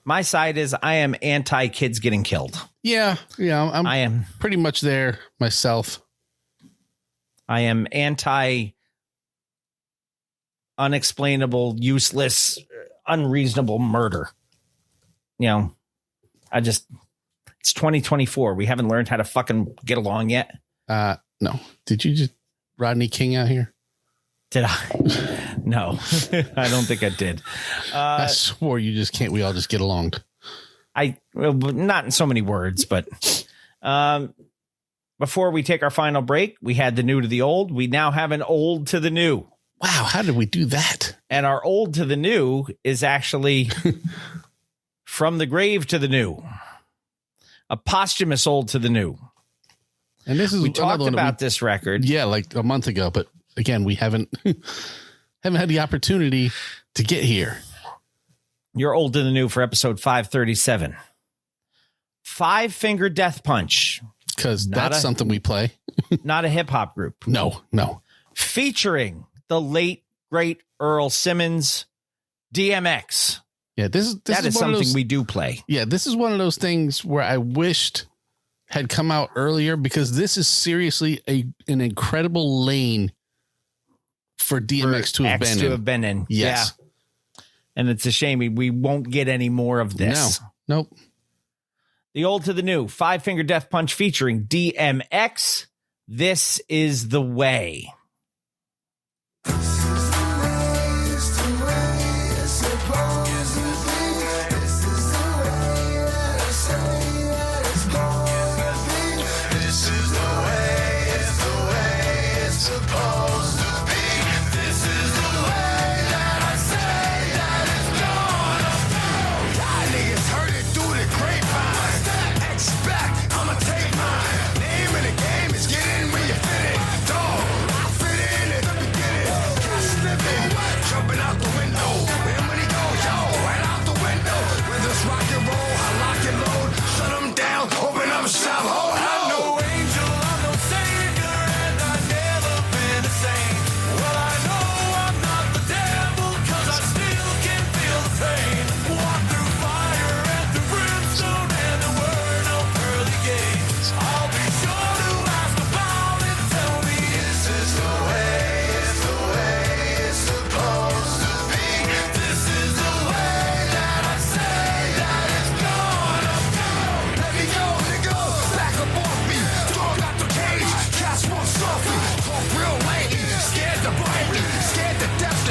My side is I am anti kids getting killed. Yeah. I am pretty much there myself. I am anti unexplainable, useless, unreasonable murder. It's 2024. We haven't learned how to fucking get along yet. No. Did you just Rodney King out here? Did I? No, I don't think I did. I swore you just can't. We all just get along. Well, not in so many words, but before we take our final break, we had the new to the old. We now have an old to the new. Wow, how did we do that? And our old to the new is actually From the Grave to the New. A posthumous old to the new. And this is we talked about this record. Yeah, like a month ago, but again, we haven't had the opportunity to get here. You're old to the new for episode 537. 5 Finger Death Punch. Because that's something we play. Not a hip hop group. No. Featuring the late, great Earl Simmons, DMX. Yeah, this is something we do play. Yeah, this is one of those things where I wished had come out earlier, because this is seriously an incredible lane for DMX to have been in. Yes. Yeah. And it's a shame we won't get any more of this. No. Nope. The old to the new, 5 Finger Death Punch featuring DMX. This is the way.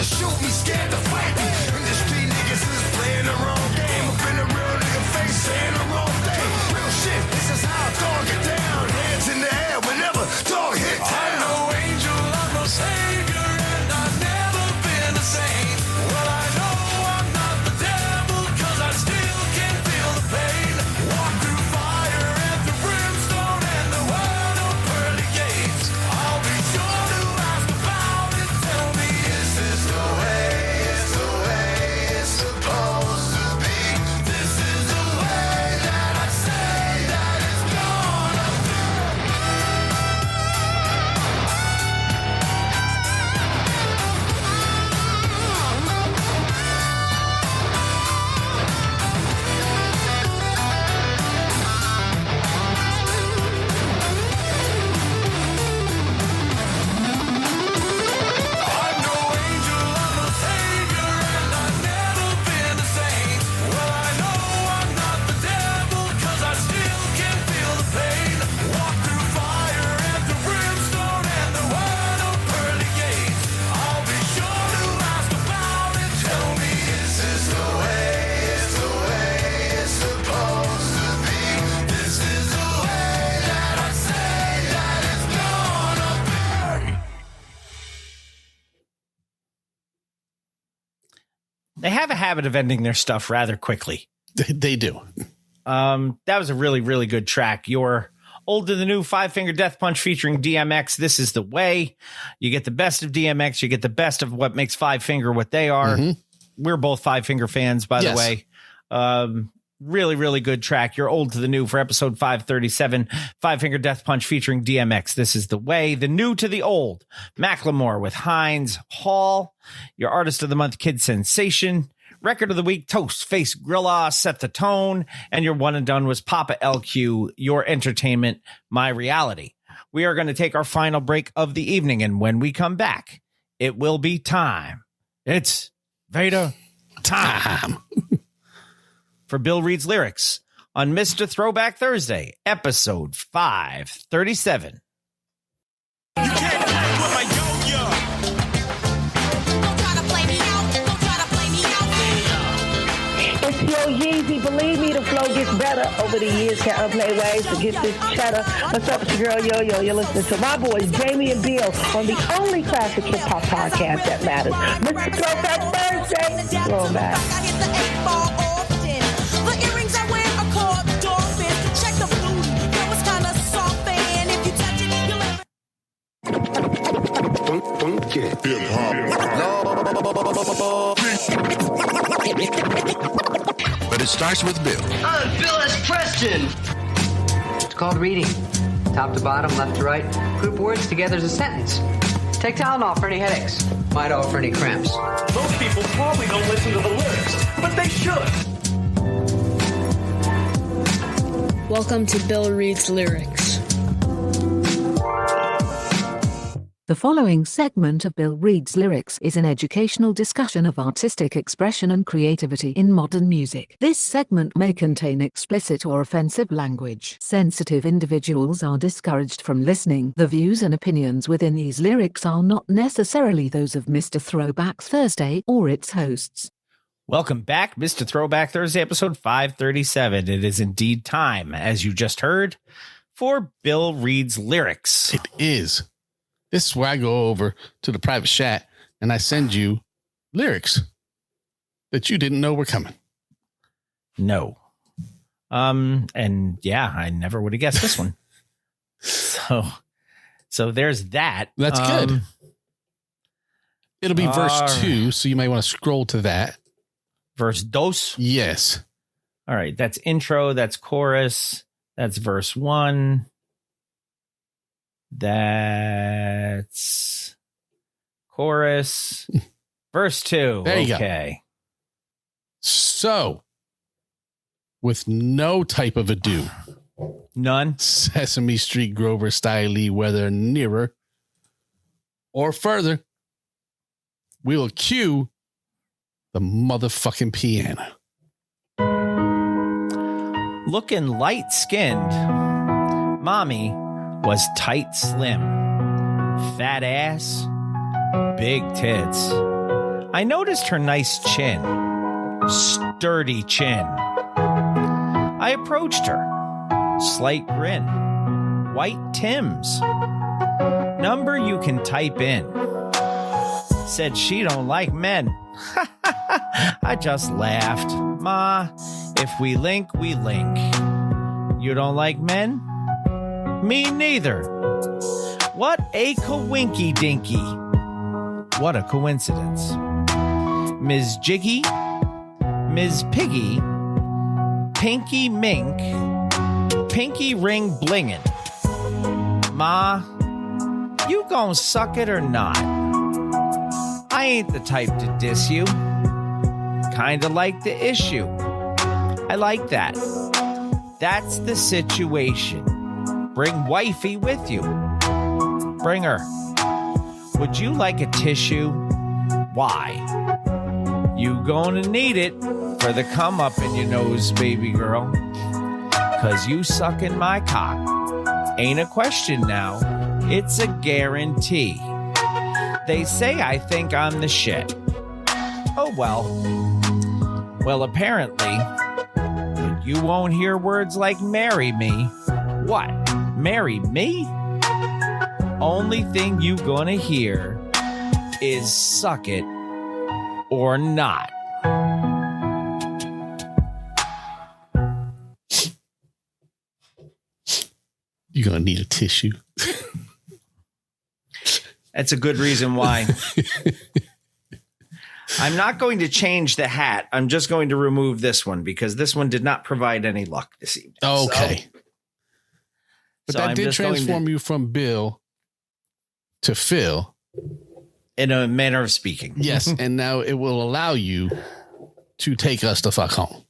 Shoot me, scared to fight me. Industry niggas is playing the wrong game. I've been a real nigga face saying the wrong thing. Real shit, this is how a dog get down. Hands in the air whenever dog hit town. I'm no angel, I'm no savior, and I've never been the same. Well, I know I'm not the devil, cause I still can feel the pain. Walk through fire and through brimstone and the world of pearly gates. I'll be sure to ask about it. Tell me, is this the way? It's the way it's supposed to be. This is the way that I say that it's gonna I'm no angel, I'm no savior, and I've never been the same. Well, I know I'm not the devil, cause I still can feel the pain. Walk through fire and through brimstone and the word of pearly gates. I'll be sure to ask about it. Tell me, is this the way? It's the way it's supposed to be. This is the way that I say that it's gonna be. They have a habit of ending their stuff rather quickly. They do. That was a really, really good track. Your old to the new 5 Finger Death Punch featuring DMX. This is the way. You get the best of DMX. You get the best of what makes 5 Finger what they are. We're both 5 Finger fans, by the way. Really, really good track. You're old to the new for episode 537. 5 Finger Death Punch featuring DMX. This is the way. The new to the old. Macklemore with Hines Hall. Your artist of the month, Kid Sensation. Record of the week, Toast Face Grilla, Set the Tone. And your one and done was Papa LQ, Your Entertainment, My Reality. We are going to take our final break of the evening. And when we come back, it will be time. It's Vader time. For Bill Reed's lyrics on Mr. Throwback Thursday, episode 537. You can't hang with my yo-yo. Don't try to play me out. Don't try to play me out. It's Yo Yeezy, believe me, the flow gets better over the years. Can't unplay ways to get this cheddar. What's up, it's your girl Yo-Yo? You're listening to my boys Jamie and Bill on the only classic hip hop podcast that matters. Mr. Throwback Thursday. Throwback. The earrings I wear are called dolphins. Check the booty, yo, it's kinda soft, and if you touch it, you'll But it starts with Bill. I'm Bill S. Preston. It's called reading. Top to bottom, left to right. Group words together as a sentence. Take Tylenol for any headaches. Midol for any cramps. Most people probably don't listen to the lyrics, but they should. Welcome to Bill Reads Lyrics. The following segment of Bill Reads Lyrics is an educational discussion of artistic expression and creativity in modern music. This segment may contain explicit or offensive language. Sensitive individuals are discouraged from listening. The views and opinions within these lyrics are not necessarily those of Mr. Throwback Thursday or its hosts. Welcome back, Mr. Throwback Thursday, episode 537. It is indeed time, as you just heard, for Bill Reads Lyrics. It is. This is where I go over to the private chat and I send you lyrics that you didn't know were coming. No. And yeah, I never would have guessed this one. So there's that. That's good. It'll be verse 2, so you might want to scroll to that. Verse dos? Yes. All right, that's intro, that's chorus, that's verse 1. That's chorus. Verse 2. There you go. So, with no type of ado. None. Sesame Street, Grover, Stiley, whether nearer or further, we will cue the motherfucking piano. Looking light-skinned, Mommy was tight, slim, fat ass, big tits. I noticed her nice chin, sturdy chin. I approached her, slight grin, white Timbs. Number you can type in. Said she don't like men. I just laughed. Ma, if we link, we link. You don't like men? Me neither. What a coinky dinky. What a coincidence. Ms. Jiggy, Ms. Piggy, Pinky Mink, Pinky Ring Blingin'. Ma, you gon' suck it or not? I ain't the type to diss you. Kinda like the issue. I like that. That's the situation. Bring wifey with you. Bring her. Would you like a tissue? Why? You gonna need it for the come up in your nose, baby girl. 'Cause you sucking my cock. Ain't a question now. It's a guarantee. They say I think I'm the shit. Oh well. Well, apparently. But you won't hear words like marry me. What? Marry me? Only thing you gonna hear is suck it or not. You're gonna need a tissue. That's a good reason why. I'm not going to change the hat. I'm just going to remove this one because this one did not provide any luck this evening. Okay. But that I'm did just going transform you from Bill to Phil. In a manner of speaking. Yes. And now it will allow you to take us the fuck home.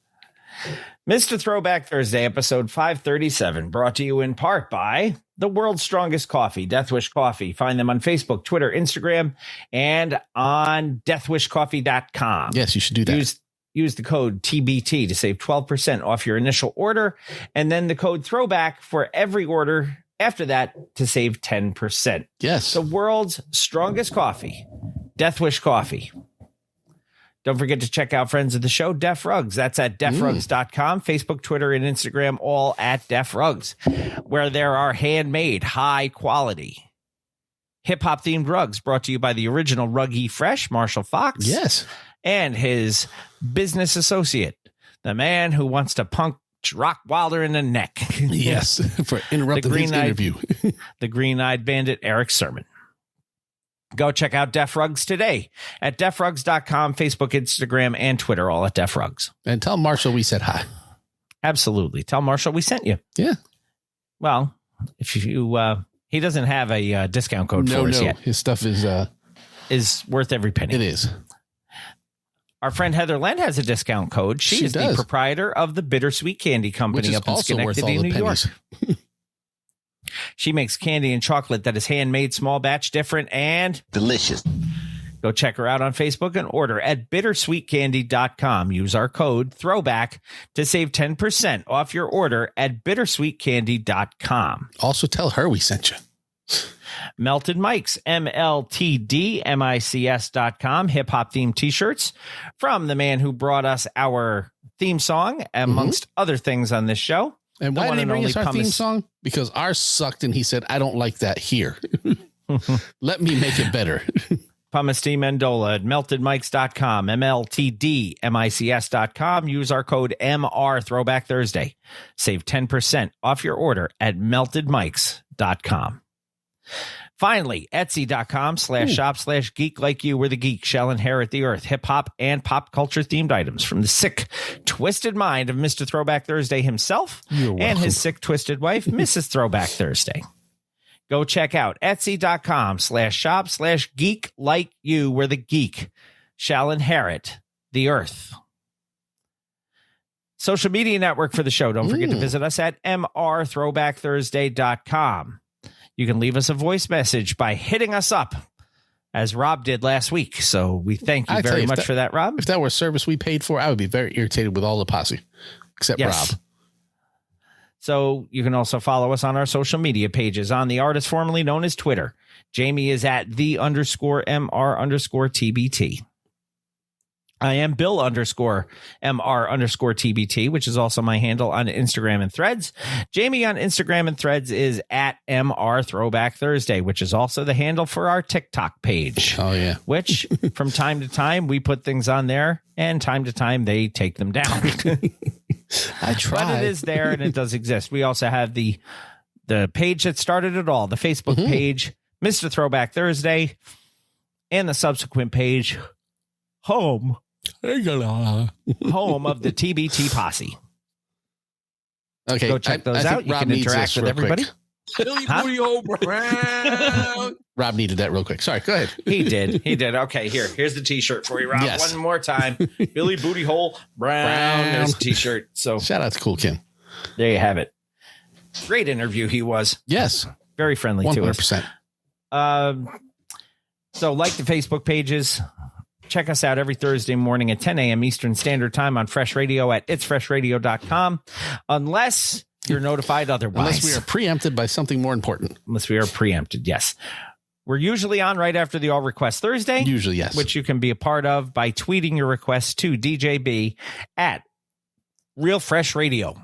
Mr. Throwback Thursday, episode 537, brought to you in part by the world's strongest coffee, Death Wish Coffee. Find them on Facebook, Twitter, Instagram, and on deathwishcoffee.com. Yes, you should do that. Use the code TBT to save 12% off your initial order, and then the code Throwback for every order after that to save 10%. Yes. The world's strongest coffee, Death Wish Coffee. Don't forget to check out friends of the show, Def Rugs. That's at defrugs.com. Facebook, Twitter, and Instagram, all at Def Rugs, where there are handmade, high-quality, hip-hop themed rugs brought to you by the original Ruggy Fresh, Marshall Fox. Yes. And his business associate, the man who wants to punch Rock Wilder in the neck. Yes, for interrupting his interview. The green-eyed bandit, Eric Sermon. Go check out Def Rugs today at defrugs.com, Facebook, Instagram, and Twitter, all at Def Rugs. And tell Marshall we said hi. Absolutely. Tell Marshall we sent you. Yeah. Well, if you, he doesn't have a discount code for us yet. His stuff is worth every penny. It is. Our friend Heather Lent has a discount code. She is the proprietor of the Bittersweet Candy Company up in Schenectady, New York. She makes candy and chocolate that is handmade, small batch, different, and delicious. Go check her out on Facebook and order at bittersweetcandy.com. Use our code THROWBACK to save 10% off your order at bittersweetcandy.com. Also tell her we sent you. Melted Mics, MLTDMICS.com, hip-hop themed t-shirts from the man who brought us our theme song, amongst other things on this show. And why did he bring us our theme song? Because ours sucked, and he said, I don't like that here. Let me make it better. Pumice D. Mendola at meltedmics.com, MLTDMICS.com. Use our code MR Throwback Thursday. Save 10% off your order at meltedmics.com. Finally, Etsy.com/shop/geek like you, where the geek shall inherit the earth. Hip hop and pop culture themed items from the sick, twisted mind of Mr. Throwback Thursday himself and his sick, twisted wife, Mrs. Throwback Thursday. Go check out Etsy.com/shop/geek like you, where the geek shall inherit the earth. Social media network for the show. Don't forget to visit us at mrthrowbackthursday.com. You can leave us a voice message by hitting us up, as Rob did last week. So we thank you very much for that, Rob. If that were a service we paid for, I would be very irritated with all the posse, except Rob. So you can also follow us on our social media pages on the artist formerly known as Twitter. Jamie is at _MR_TBT. I am Bill_MR_TBT, which is also my handle on Instagram and Threads. Jamie on Instagram and Threads is at MR Throwback Thursday, which is also the handle for our TikTok page. Oh, yeah. Which from time to time we put things on there, and time to time they take them down. I try. But it is there and it does exist. We also have the page that started it all, the Facebook page, Mr. Throwback Thursday, and the subsequent page, home of the TBT posse. Okay, go check those out. You can interact with everybody. Rob needed that real quick. Sorry, go ahead. He did. Okay, here's the t-shirt for you, Rob. Yes. One more time. Billy Booty Hole Brown. There's a t-shirt. So shout out to Cool Kim. There you have it. Great interview he was. Yes. Very friendly 100%. to us. So like the Facebook pages. Check us out every Thursday morning at 10 a.m. Eastern Standard Time on Fresh Radio at itsfreshradio.com. Unless you're notified otherwise. Unless we are preempted by something more important. Unless we are preempted, yes. We're usually on right after the All Request Thursday. Usually, yes. Which you can be a part of by tweeting your request to DJB at Real Fresh Radio.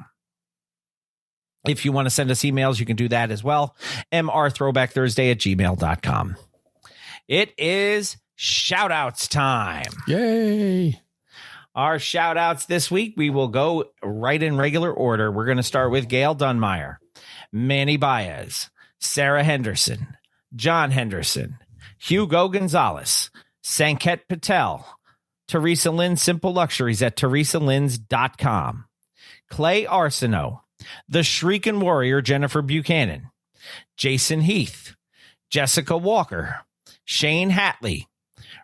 If you want to send us emails, you can do that as well. mrthrowbackthursday@gmail.com. It is shout outs time. Yay. Our shout outs this week, we will go right in regular order. We're going to start with Gail Dunmeyer, Manny Baez, Sarah Henderson, John Henderson, Hugo Gonzalez, Sanket Patel, Teresa Lynn, Simple Luxuries at teresalynns.com, Clay Arsenault, The Shrieking Warrior, Jennifer Buchanan, Jason Heath, Jessica Walker, Shane Hatley,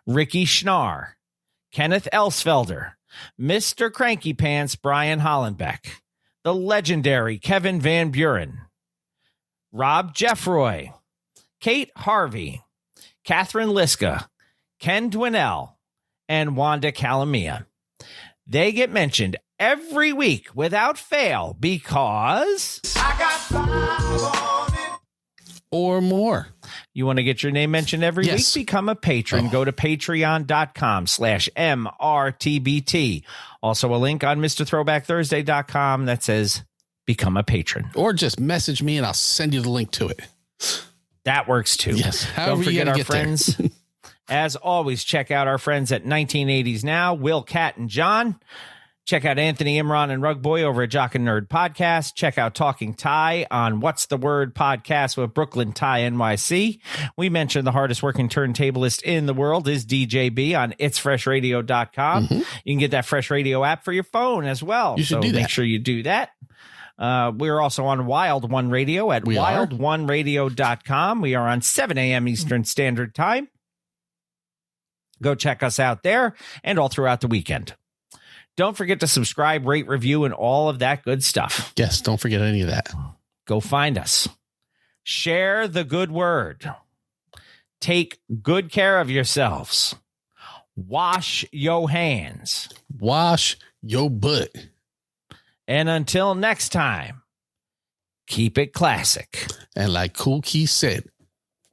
Ricky Schnarr, Kenneth Elsfelder, Mr. Cranky Pants, Brian Hollenbeck, the legendary Kevin Van Buren, Rob Jeffroy, Kate Harvey, Catherine Liska, Ken Dwinell, and Wanda Calamia. They get mentioned every week without fail because... or more. You want to get your name mentioned every week? Become a patron. Go to patreon.com/MRTBT. Also a link on MrThrowbackThursday.com that says become a patron. Or just message me and I'll send you the link to it. That works too. Yes. Don't forget our friends. As always, check out our friends at 1980s Now, Will, Cat, and John. Check out Anthony, Imran, and Rug Boy over at Jock and Nerd Podcast. Check out Talking Thai on What's the Word Podcast with Brooklyn Thai NYC. We mentioned the hardest working turntablist in the world is DJB on itsfreshradio.com. You can get that Fresh Radio app for your phone as well. You should do that. Make sure you do that. We're also on Wild One Radio at wildoneradio.com. We are on 7 a.m. Eastern Standard Time. Go check us out there and all throughout the weekend. Don't forget to subscribe, rate, review, and all of that good stuff. Yes, don't forget any of that. Go find us. Share the good word. Take good care of yourselves. Wash your hands. Wash your butt. And until next time, keep it classic. And like Kool Keith said,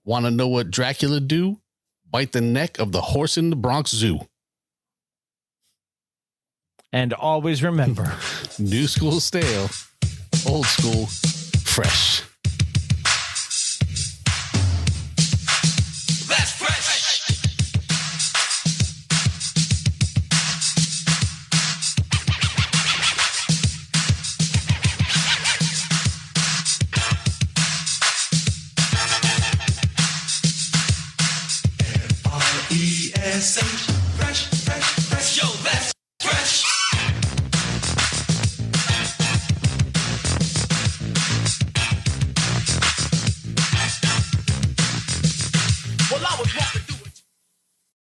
want to know what Dracula do? Bite the neck of the horse in the Bronx Zoo. And always remember, new school stale, old school fresh. That's fresh. Fresh.